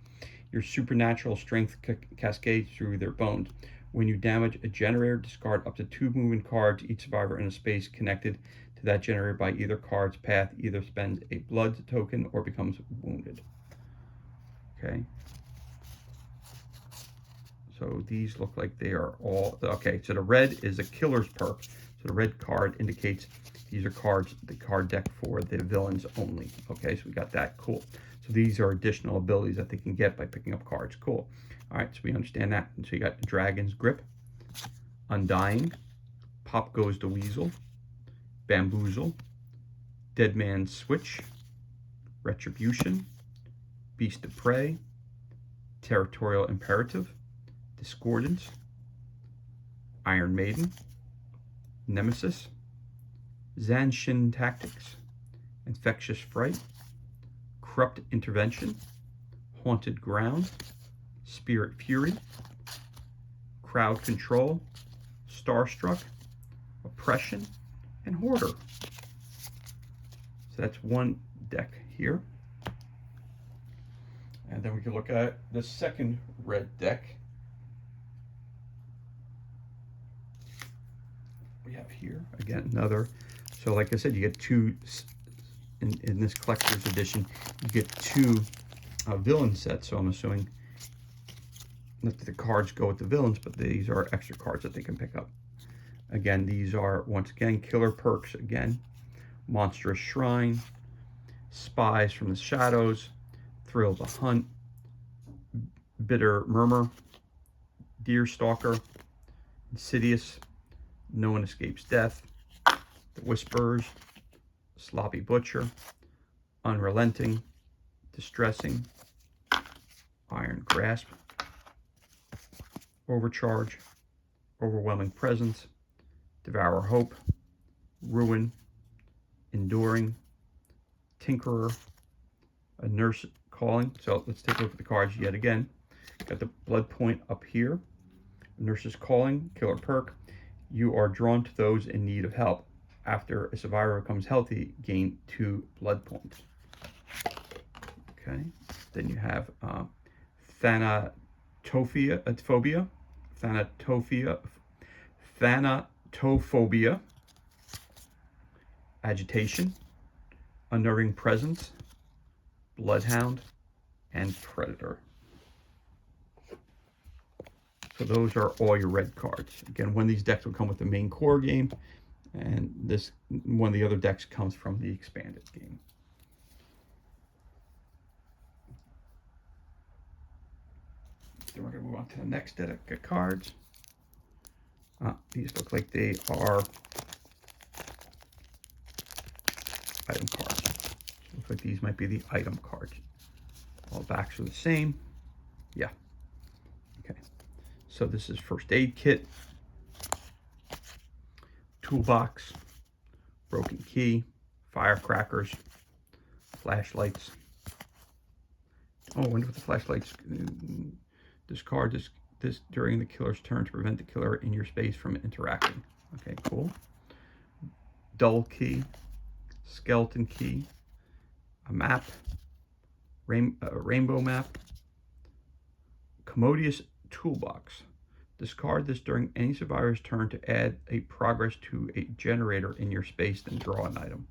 Your supernatural strength cascades through their bones. When you damage a generator, discard up to 2 moving cards, each survivor in a space connected to that generator by either card's path either spends a blood token or becomes wounded. Okay. So these look like they are all, okay, so the red is a killer's perk. So the red card indicates these are cards, the card deck for the villains only. Okay, so we got that, cool. So these are additional abilities that they can get by picking up cards, cool. All right, so we understand that. And so you got Dragon's Grip, Undying, Pop Goes the Weasel, Bamboozle, Dead Man's Switch, Retribution, Beast of Prey, Territorial Imperative, Discordance, Iron Maiden, Nemesis, Zanshin Tactics, Infectious Fright, Corrupt Intervention, Haunted Ground, Spirit Fury, Crowd Control, Starstruck, Oppression, and Hoarder. So that's 1 deck here. And then we can look at the second red deck. We have here, again, another. So like I said, you get 2, in this collector's edition, you get 2 villain sets. So I'm assuming not that the cards go with the villains, but these are extra cards that they can pick up. Again, these are, once again, killer perks again. Monstrous Shrine, Spies from the Shadows, Thrill the Hunt, Bitter Murmur, Deerstalker, Insidious, No One Escapes Death, The Whisperers, Sloppy Butcher, Unrelenting, Distressing, Iron Grasp, Overcharge, Overwhelming Presence, Devour Hope, Ruin, Enduring, Tinkerer, A Nurse Calling. So let's take a look at the cards yet again. Got the Blood Point up here. A Nurse's Calling, killer perk. You are drawn to those in need of help. After a survivor becomes healthy, gain 2 blood points. Okay. Then you have Thanatophobia, Agitation, Unnerving Presence, Bloodhound, and Predator. So those are all your red cards. Again, one of these decks will come with the main core game, and this one of the other decks comes from the expanded game. Then we're going to move on to the next deck of cards. These look like they are item cards. Looks like these might be the item cards. All backs are the same. Yeah. Okay. So this is first aid kit, toolbox, broken key, firecrackers, flashlights. Oh, I wonder what the flashlights. Discard this during the killer's turn to prevent the killer in your space from interacting. Okay, cool. Dull key, skeleton key, a map, rainbow map, commodious toolbox. Discard this during any survivor's turn to add a progress to a generator in your space, then draw an item.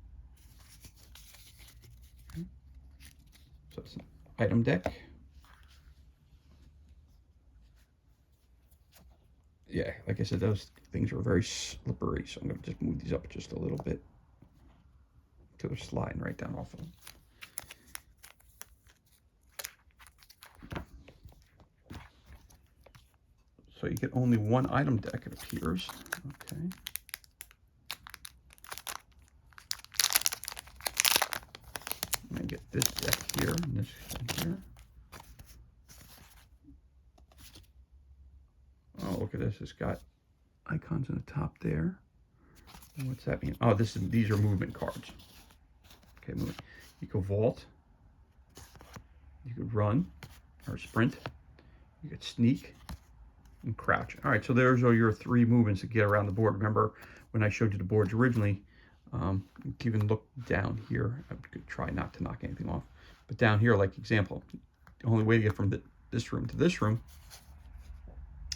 Okay. So it's an item deck. Yeah, like I said, those things are very slippery, so I'm going to just move these up just a little bit to they're sliding right down off of them. So you get only one item deck, it appears. Okay. I'm going to get this deck here and this here. Oh, look at this. It's got icons on the top there. What's that mean? Oh, these are movement cards. Okay, movement. You could vault. You could run or sprint. You could sneak and crouch. All right, so those are your 3 movements to get around the board. Remember when I showed you the boards originally, even look down here. I could try not to knock anything off. But down here, like example, the only way to get from this room to this room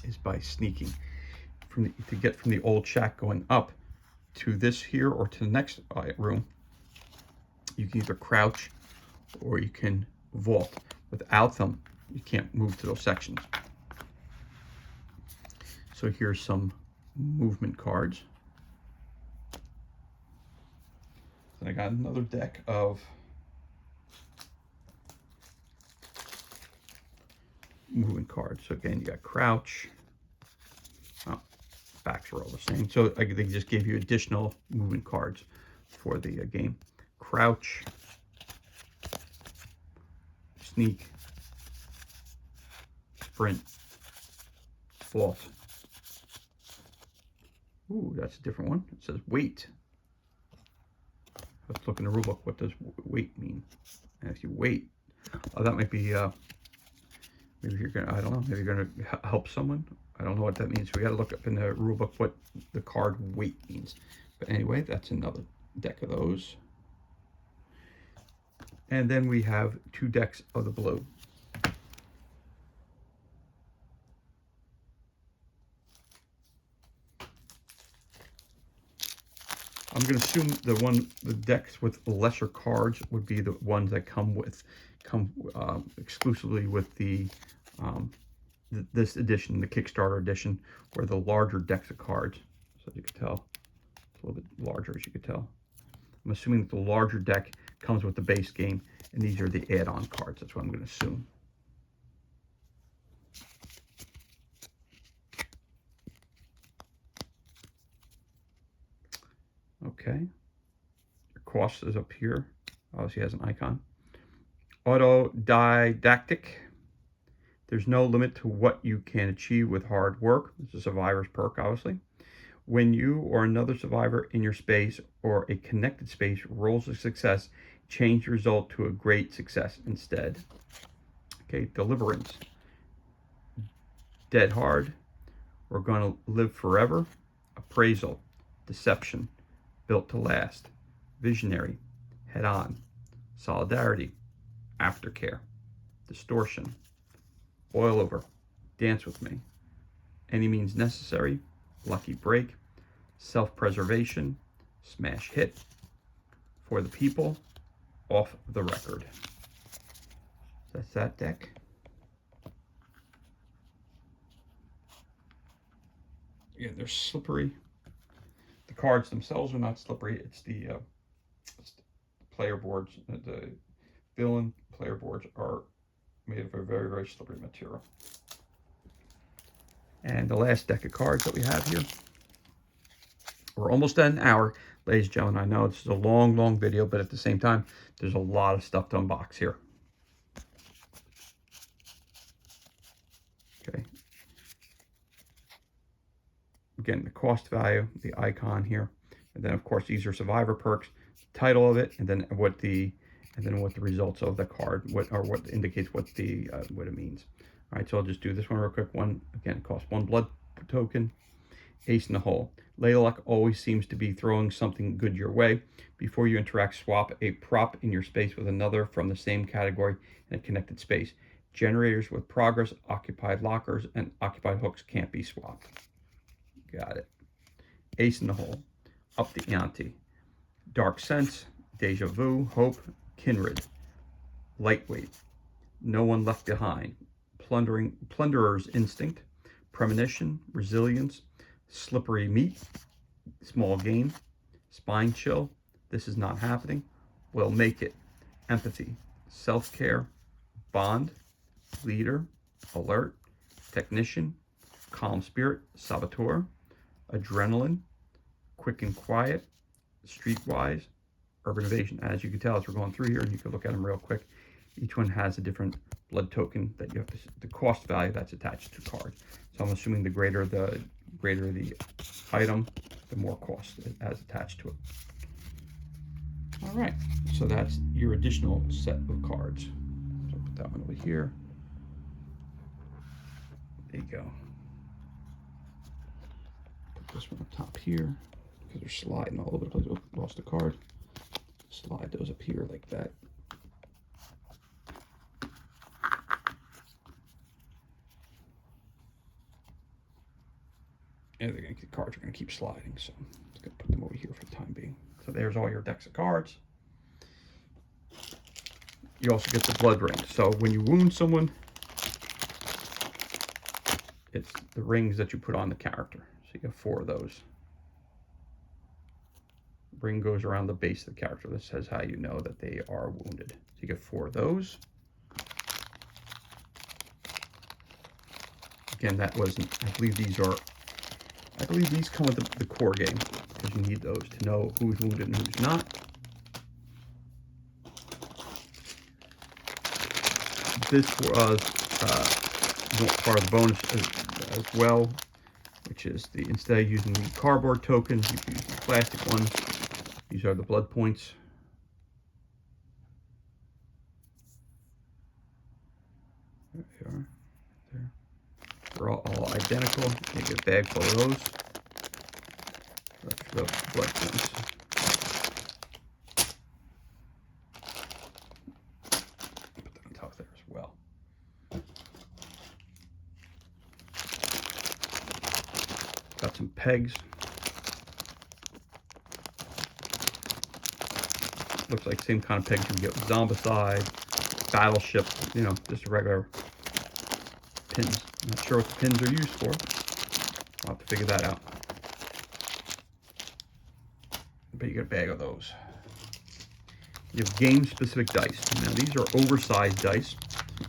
is by sneaking. To get from the old shack going up to this here or to the next room, you can either crouch or you can vault. Without them, you can't move to those sections. So here's some movement cards. Then I got another deck of movement cards. So again, you got crouch. Oh, backs are all the same. So they just gave you additional movement cards for the game. Crouch, sneak, sprint, vault. Ooh, that's a different one. It says wait. Let's look in the rulebook. What does wait mean? And if you wait, that might be maybe you're gonna, I don't know, maybe you're gonna help someone. I don't know what that means. We got to look up in the rulebook what the card wait means. But anyway, that's another deck of those. And then we have 2 decks of the blue. I'm going to assume the decks with lesser cards would be the ones that come exclusively with the this edition, the Kickstarter edition, or the larger decks of cards. So as you can tell, it's a little bit larger, as you can tell. I'm assuming that the larger deck comes with the base game, and these are the add-on cards. That's what I'm going to assume. Okay. Your cost is up here. Obviously has an icon. Autodidactic. There's no limit to what you can achieve with hard work. This is a survivor's perk, obviously. When you or another survivor in your space or a connected space rolls a success, change the result to a great success instead. Okay, deliverance. Dead hard. We're going to live forever. Appraisal. Deception. Built to last. Visionary. Head on. Solidarity. Aftercare. Distortion. Oil over. Dance with me. Any means necessary. Lucky break. Self-preservation. Smash hit. For the people. Off the record. That's that deck. Yeah, they're slippery. The cards themselves are not slippery. It's the player boards. The villain player boards are made of a very, very slippery material. And the last deck of cards that we have here. We're almost at an hour, ladies and gentlemen. I know this is a long, long video, but at the same time, there's a lot of stuff to unbox here. Okay. Again, the cost value, the icon here, and then of course these are survivor perks, the title of it, and then what the results of the card, what indicates what it means. All right, so I'll just do this one real quick. One again, it costs 1 blood token. Ace in the hole. Laylock always seems to be throwing something good your way. Before you interact, swap a prop in your space with another from the same category in a connected space. Generators with progress, occupied lockers, and occupied hooks can't be swapped. Got it. Ace in the hole. Up the ante. Dark sense, deja vu, hope, kindred. Lightweight. No one left behind. Plunderer's instinct. Premonition, resilience. Slippery meat. Small game. Spine chill. This is not happening. We'll make it. Empathy. Self-care. Bond. Leader. Alert. Technician. Calm spirit. Saboteur. Adrenaline, quick and quiet, streetwise, urban evasion. As you can tell, as we're going through here, and you can look at them real quick, each one has a different blood token that you have to, the cost value that's attached to the card. So I'm assuming the greater the item, the more cost it has attached to it. All right, so that's your additional set of cards. So I'll put that one over here. There you go. This one up top here because they're sliding all over the place. Oh, lost the card. Slide those up here like that. And the cards are going to keep sliding, so I'm just going to put them over here for the time being. So there's all your decks of cards. You also get the blood ring. So when you wound someone, it's the rings that you put on the character. So you get 4 of those. Ring goes around the base of the character. This says how you know that they are wounded. So you get 4 of those. Again, that wasn't, I believe these come with the core game, because you need those to know who's wounded and who's not. This was part of the bonus as well, which is instead of using the cardboard tokens, you can use the plastic ones. These are the blood points. There they are. There. They're all identical. You get a bag full of those. That's the blood points. Put that on top there as well. Got some pegs. Looks like same kind of pegs you can get with Zombicide, Battleship, you know, just regular pins. I'm not sure what the pins are used for. I'll have to figure that out. But you get a bag of those. You have game-specific dice. Now these are oversized dice,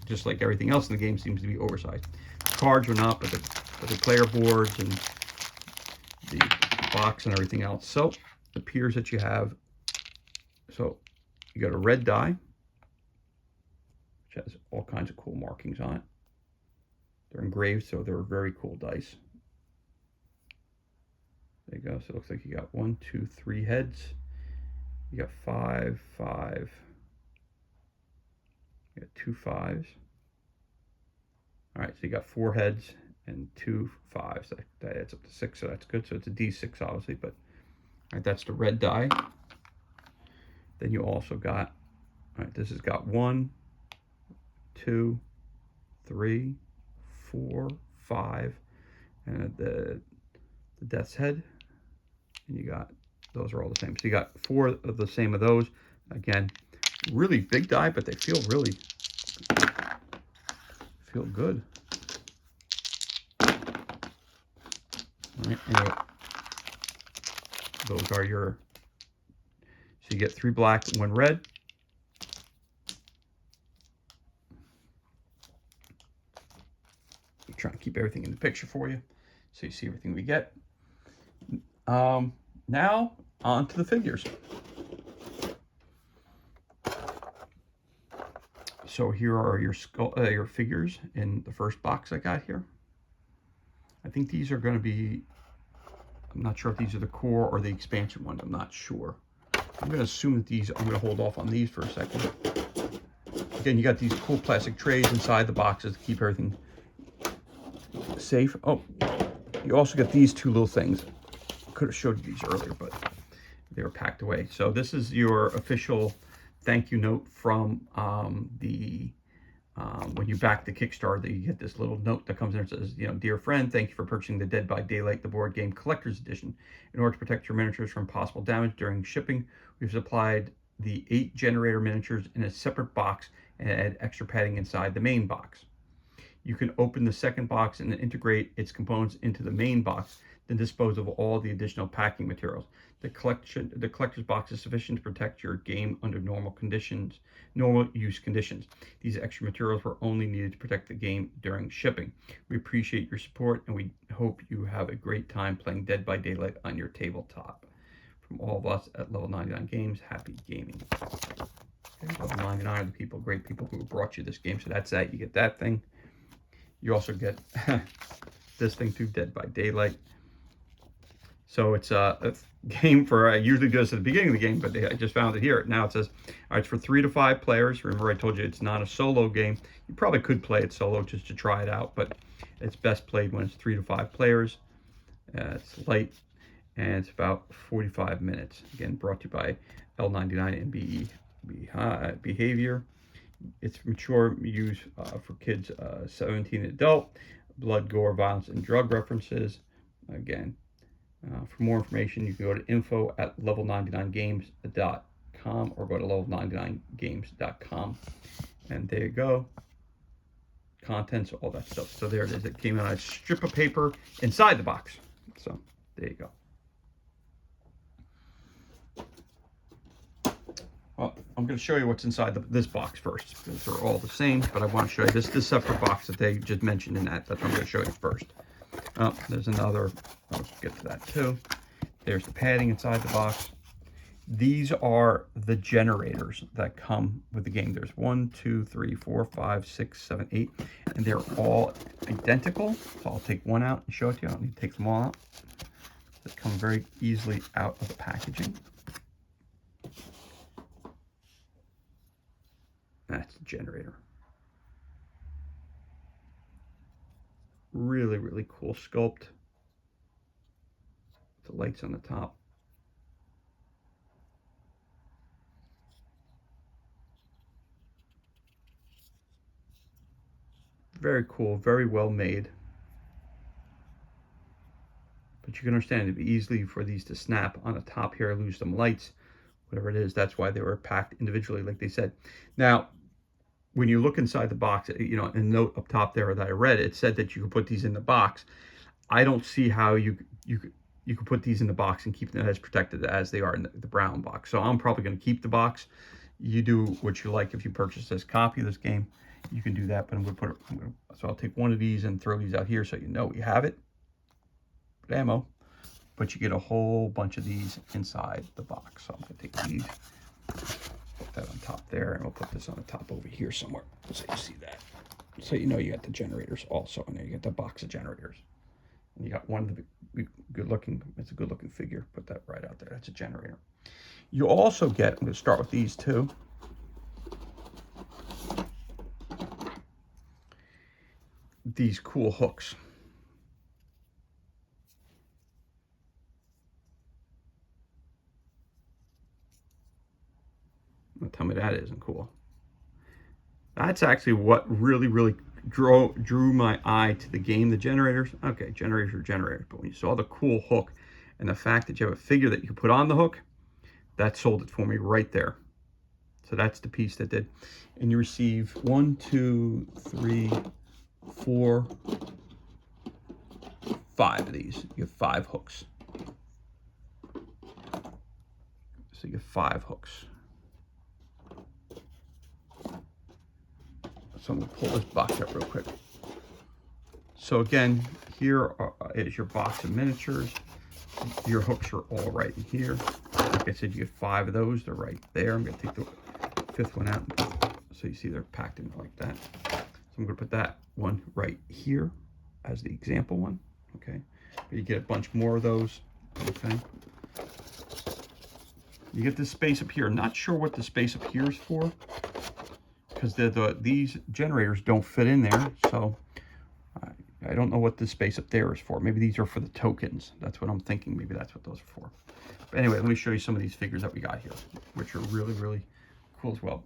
just like everything else in the game seems to be oversized. Cards are not, but the player boards and the box and everything else. So appears that you have, so you got a red die, which has all kinds of cool markings on it. They're engraved, so they're very cool dice. There you go. So it looks like you got 1, 2, 3 heads. You got 5, 5. You got 2 5s. All right, so you got 4 heads and 2 5s. That adds up to 6, so that's good. So it's a D6, obviously, but all right, that's the red die. Then you also got, all right, this has got 1, 2, 3, 4, 5, and the death's head. And you got, those are all the same. So you got 4 of the same of those. Again, really big die, but they feel good. All right, anyway, those are your, so you get 3 black and 1 red. I'm trying to keep everything in the picture for you so you see everything we get. Now on to the figures. So here are your figures in the first box I got here. I think these are going to be, I'm not sure if these are the core or the expansion ones. I'm not sure. I'm going to assume that these, I'm going to hold off on these for a second. Again, you got these cool plastic trays inside the boxes to keep everything safe. Oh, you also got these 2 little things. Could have showed you these earlier, but they were packed away. So this is your official thank you note from when you back the Kickstarter, you get this little note that comes in and says, you know, dear friend, thank you for purchasing the Dead by Daylight, the board game collector's edition. In order to protect your miniatures from possible damage during shipping, we've supplied the 8 generator miniatures in a separate box and add extra padding inside the main box. You can open the second box and integrate its components into the main box, then dispose of all the additional packing materials. The collector's box is sufficient to protect your game under normal use conditions. These extra materials were only needed to protect the game during shipping. We appreciate your support, and we hope you have a great time playing Dead by Daylight on your tabletop. From all of us at Level 99 Games, happy gaming. Okay, Level 99 are the great people who brought you this game. So that's that. You get that thing. You also get this thing too, Dead by Daylight. So it's a game for, I usually do this at the beginning of the game, but I just found it here. Now it says, all right, it's for 3 to 5 players. Remember I told you it's not a solo game. You probably could play it solo just to try it out, but it's best played when it's 3 to 5 players. It's light, and it's about 45 minutes. Again, brought to you by L99 and Behavior. It's mature use for kids 17 and adult. Blood, gore, violence, and drug references. Again, for more information, you can go to info@level99games.com or go to level99games.com. And there you go. Contents, all that stuff. So there it is. It came out a strip of paper inside the box. So there you go. Well, I'm going to show you what's inside this box first, because they're all the same, but I want to show you this separate box that they just mentioned in that. That's what I'm going to show you first. There's another, I'll get to that too. There's the padding inside the box. These are the generators that come with the game. There's 1, 2, 3, 4, 5, 6, 7, 8, and they're all identical. So I'll take one out and show it to you. I don't need to take them all out. They come very easily out of the packaging. That's the generator. Really, really cool sculpt. The lights on the top. Very cool, very well made. But you can understand it'd be easily for these to snap on the top here, lose some lights, whatever it is. That's why they were packed individually, like they said. Now, when you look inside the box, you know, a note up top there that I read, it said that you could put these in the box. I don't see how you could put these in the box and keep them as protected as they are in the brown box. So I'm probably going to keep the box. You do what you like. If you purchase this copy of this game, you can do that. But I'm going to put it. So I'll take one of these and throw these out here so you know we have it. Good ammo. but you get a whole bunch of these inside the box. So I'm going to take these, put that on top there, and we'll put this on the top over here somewhere so you see that. So you know you got the generators also, and there you get the box of generators. And you got one of the good looking, it's a good looking figure. Put that right out there. That's a generator. You also get, I'm going to start with these two. These cool hooks. Tell me that isn't cool. That's actually what really drew my eye to the game. The generators, okay, generators are generators, but when you saw the cool hook and the fact that you have a figure that you can put on the hook, that sold it for me right there. So that's the piece that did. And you receive 1, 2, 3, 4, 5 of these. You get 5 hooks. So you get 5 hooks. So I'm going to pull this box up real quick. So again, here is your box of miniatures. Your hooks are all right in here. Like I said, you get 5 of those. They're right there. I'm going to take the 5th one out, so you see they're packed in like that. So I'm going to put that one right here as the example one. Okay, but you get a bunch more of those. Okay, you get this space up here. Not sure what the space up here is for, because these generators don't fit in there. So I don't know what this space up there is for. Maybe these are for the tokens. That's what I'm thinking. Maybe that's what those are for. But anyway, let me show you some of these figures that we got here, which are really cool as well.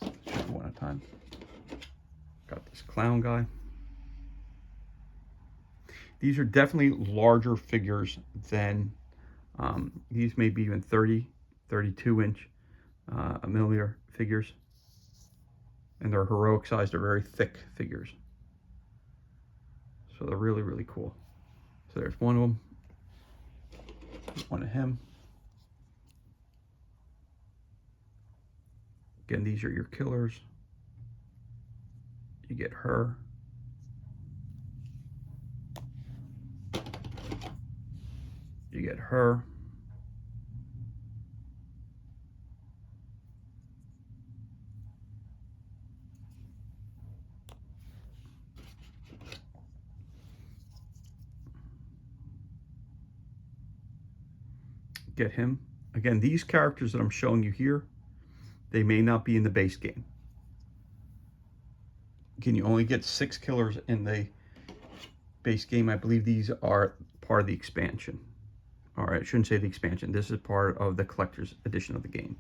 Let's show you one at a time. Got this clown guy. These are definitely larger figures than, these may be even 30, 32 inch millimeter figures. And they're heroic size. They're very thick figures. So they're really cool. So there's one of them. One of him. Again, these are your killers. You get her. You get her. Get him. Again, these characters that I'm showing you here, they may not be in the base game. Again, you only get 6 killers in the base game. I believe these are part of the expansion. All right, I shouldn't say the expansion. This is part of the collector's edition of the game.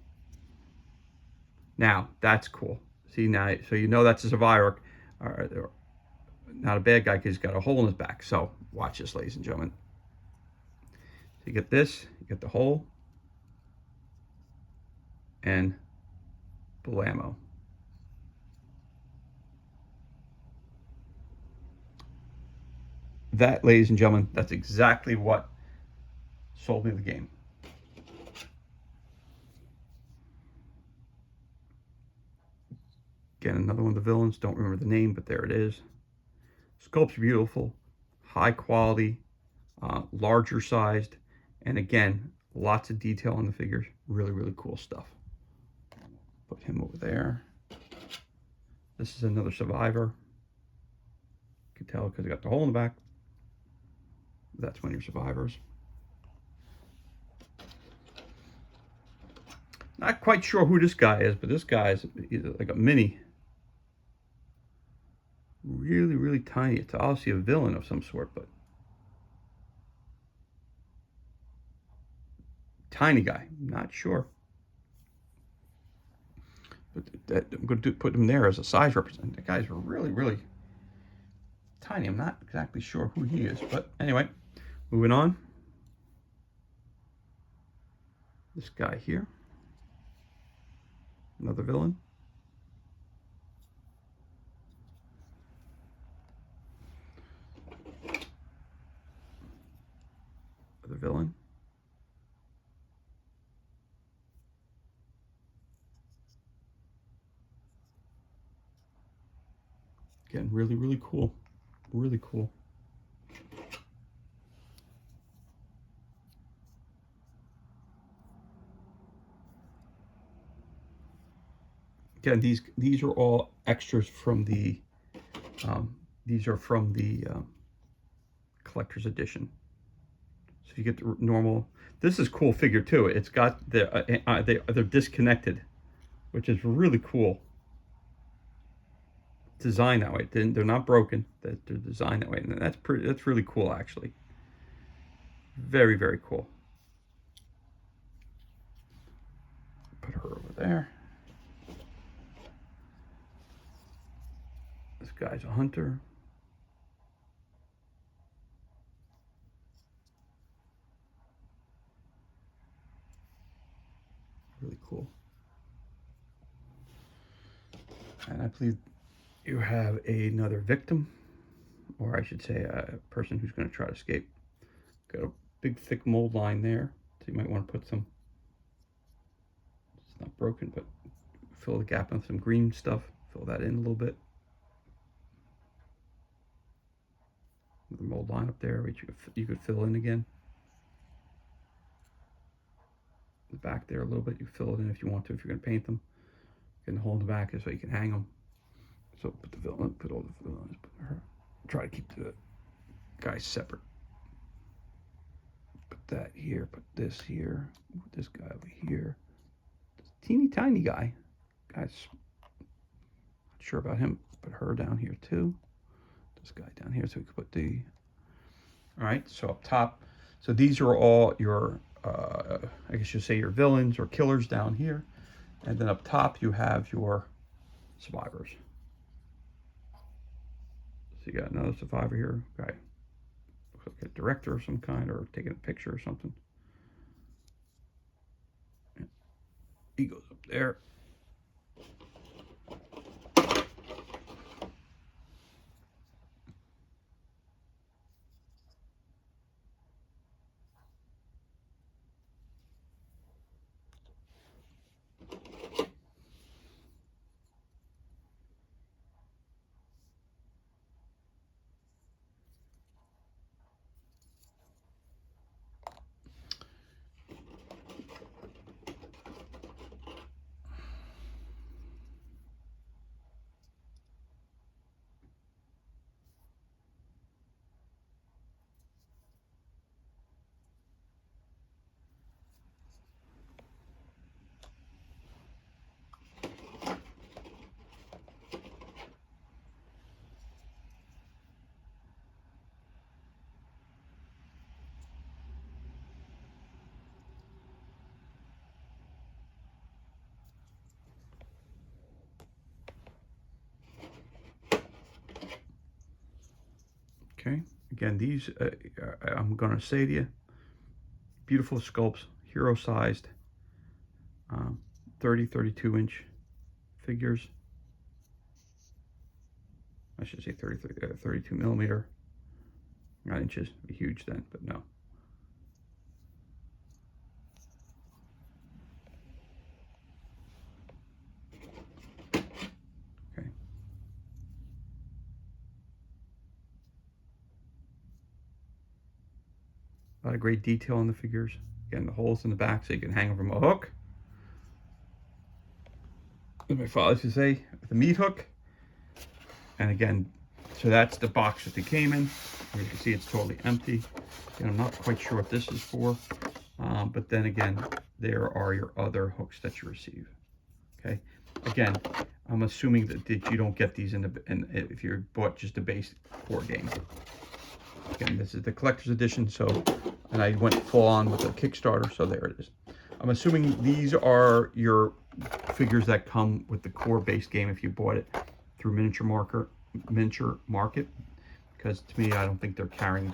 Now, that's cool. See, now, so you know that's a survivor. Not a bad guy because he's got a hole in his back. So watch this, ladies and gentlemen. So you get this, you get the hole, and blammo. That, ladies and gentlemen, that's exactly what sold me the game. Again, another one of the villains. Don't remember the name, but there it is. Sculpt's beautiful, high quality, larger sized, and again, lots of detail on the figures. Really cool stuff. Put him over there. This is another survivor. You can tell because I got the hole in the back. That's one of your survivors. Not quite sure who this guy is, but this guy is like a mini. Really tiny. It's obviously a villain of some sort, but tiny guy. Not sure. But I'm going to put him there as a size representative. The guys are really tiny. I'm not exactly sure who he is, but anyway, moving on. This guy here, another villain. Another villain. Again, really cool. Really cool. again, these are all extras from the collector's edition. So you get the normal. This is cool figure too. It's got they're disconnected, which is really cool. Designed that way. They're not broken. They're designed that way, and that's really cool actually. Very, very cool. Put her over there. This guy's a hunter. Really cool. And I believe you have another victim, or I should say a person who's going to try to escape. Got a big thick mold line there, so you might want to put some, it's not broken, but fill the gap with some green stuff. Fill that in a little bit. With the mold line up there, which you could fill in again. The back there a little bit, you fill it in if you want to, if you're going to paint them. And the hole in the back is so you can hang them. So put the villain, put all the villains, put her. Try to keep the guys separate. Put that here, put this here, put this guy over here. This teeny tiny guy. Guy's not sure about him. Put her down here too. This guy down here, so we can put the. All right, so up top. So these are all your, I guess you'd say your villains or killers down here. And then up top you have your survivors. So you got another survivor here, guy. Looks like a director of some kind, or taking a picture or something. He goes up there. Okay, again, these, I'm going to say to you, beautiful sculpts, hero-sized, 32 inch figures. I should say 32 millimeter, not inches, be huge then, but no. Okay. A lot of great detail in the figures. Again, the holes in the back so you can hang them from a hook. As my father used to say, the meat hook. And again, so that's the box that they came in. As you can see, it's totally empty. And I'm not quite sure what this is for. But then again, there are your other hooks that you receive. Okay. Again, I'm assuming that you don't get these if you bought just a base core game. Again, this is the collector's edition, so, and I went full on with a Kickstarter, so there it is. I'm assuming these are your figures that come with the core base game if you bought it through Miniature Market, because to me, I don't think they're carrying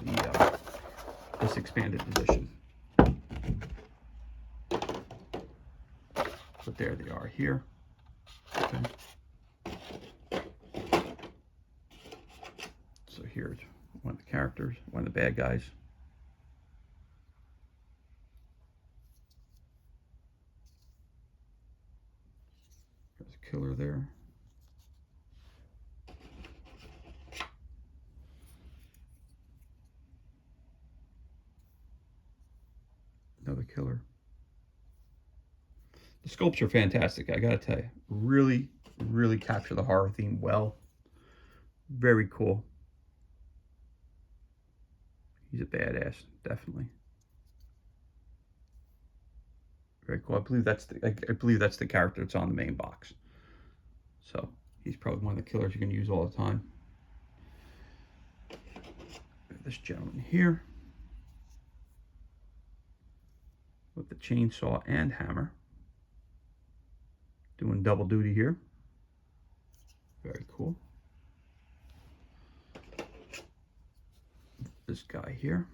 this expanded edition. But there they are here. Okay. So here's one of the characters, one of the bad guys. There's a killer there. Another killer. The sculpts are fantastic, I gotta tell you. Really, really capture the horror theme well. Very cool. He's a badass, definitely. Very cool. I believe that's the character that's on the main box. So he's probably one of the killers you can use all the time. This gentleman here with the chainsaw and hammer, doing double duty here. Very cool. This guy here.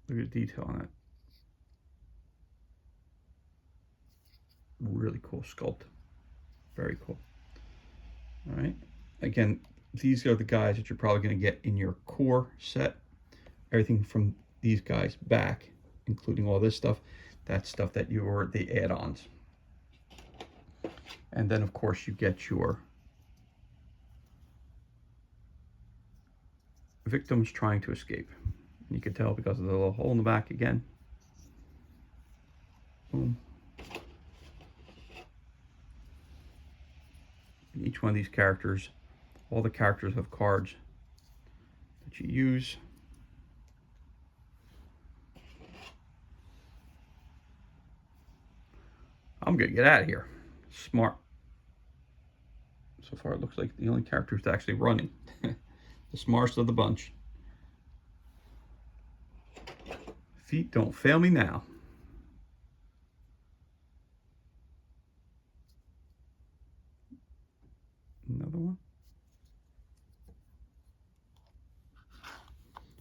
Look at the detail on that. Really cool sculpt. Very cool. All right. Again, these are the guys that you're probably going to get in your core set. Everything from these guys back, including all this stuff, that's stuff that you're the add-ons. And then, of course, you get your victims trying to escape. You can tell because of the little hole in the back again. Boom. And each one of these characters, all the characters have cards that you use. I'm gonna get out of here. Smart. So far it looks like the only character who's actually running. The smartest of the bunch. Feet don't fail me now. Another one.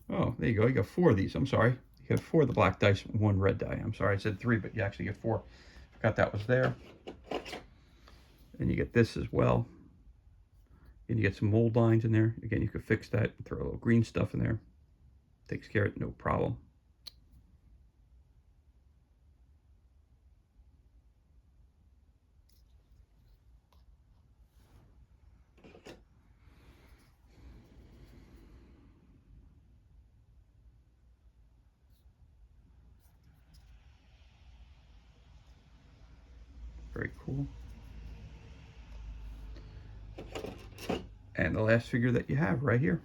Oh, there you go. You got 4 of these. I'm sorry. You got 4 of the black dice, 1 red die. I'm sorry, I said 3, but you actually get 4. Forgot that was there. And you get this as well. And you get some mold lines in there. Again, you could fix that. Throw a little green stuff in there. Takes care of it, no problem. Very cool. And the last figure that you have right here.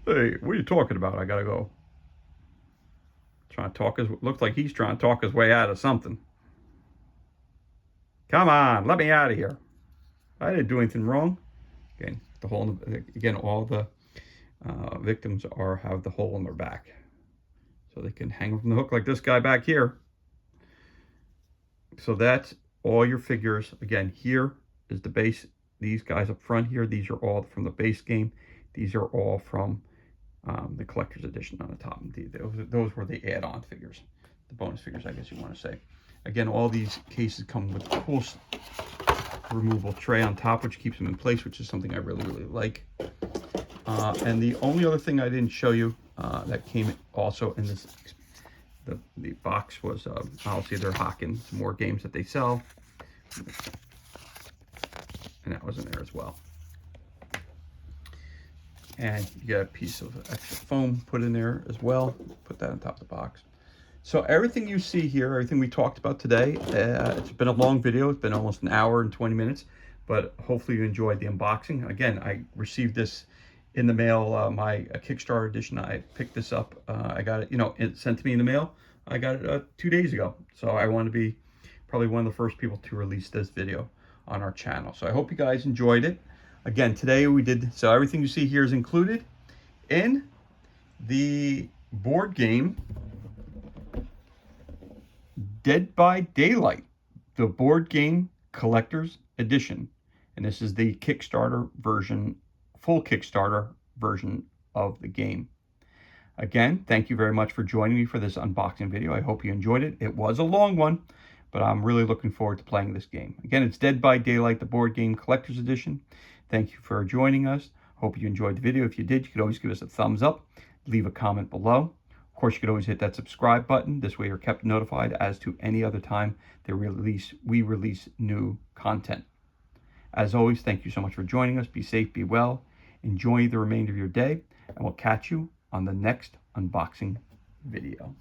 Hey, what are you talking about? I gotta go. Trying to talk looks like he's trying to talk his way out of something. Come on, let me out of here. I didn't do anything wrong. Again, the hole in the, again, all the victims have the hole in their back. So they can hang from the hook like this guy back here. So that's all your figures. Again, here is the base. These guys up front here, these are all from the base game. These are all from the collector's edition on the top. Those were the add-on figures, the bonus figures, I guess you want to say. Again, all these cases come with a cool removable tray on top, which keeps them in place, which is something I really, really like. And the only other thing I didn't show you that came also in this, the box was obviously they're hawking some more games that they sell. And that was in there as well. And you get a piece of extra foam put in there as well. Put that on top of the box. So everything you see here, everything we talked about today, it's been a long video. It's been almost an hour and 20 minutes, but hopefully you enjoyed the unboxing. Again, I received this in the mail, my Kickstarter edition. I picked this up. I got it, it sent to me in the mail. I got it 2 days ago. So I want to be probably one of the first people to release this video on our channel. So I hope you guys enjoyed it. Again, today we did, so everything you see here is included in the board game Dead by Daylight, the board game collector's edition. And this is the Kickstarter version, full Kickstarter version of the game. Again, thank you very much for joining me for this unboxing video. I hope you enjoyed it. It was a long one, but I'm really looking forward to playing this game. Again, it's Dead by Daylight, the board game collector's edition. Thank you for joining us. Hope you enjoyed the video. If you did, you could always give us a thumbs up, leave a comment below. Of course, you could always hit that subscribe button. This way you're kept notified as to any other time that we release new content. As always, thank you so much for joining us. Be safe, be well, enjoy the remainder of your day, and we'll catch you on the next unboxing video.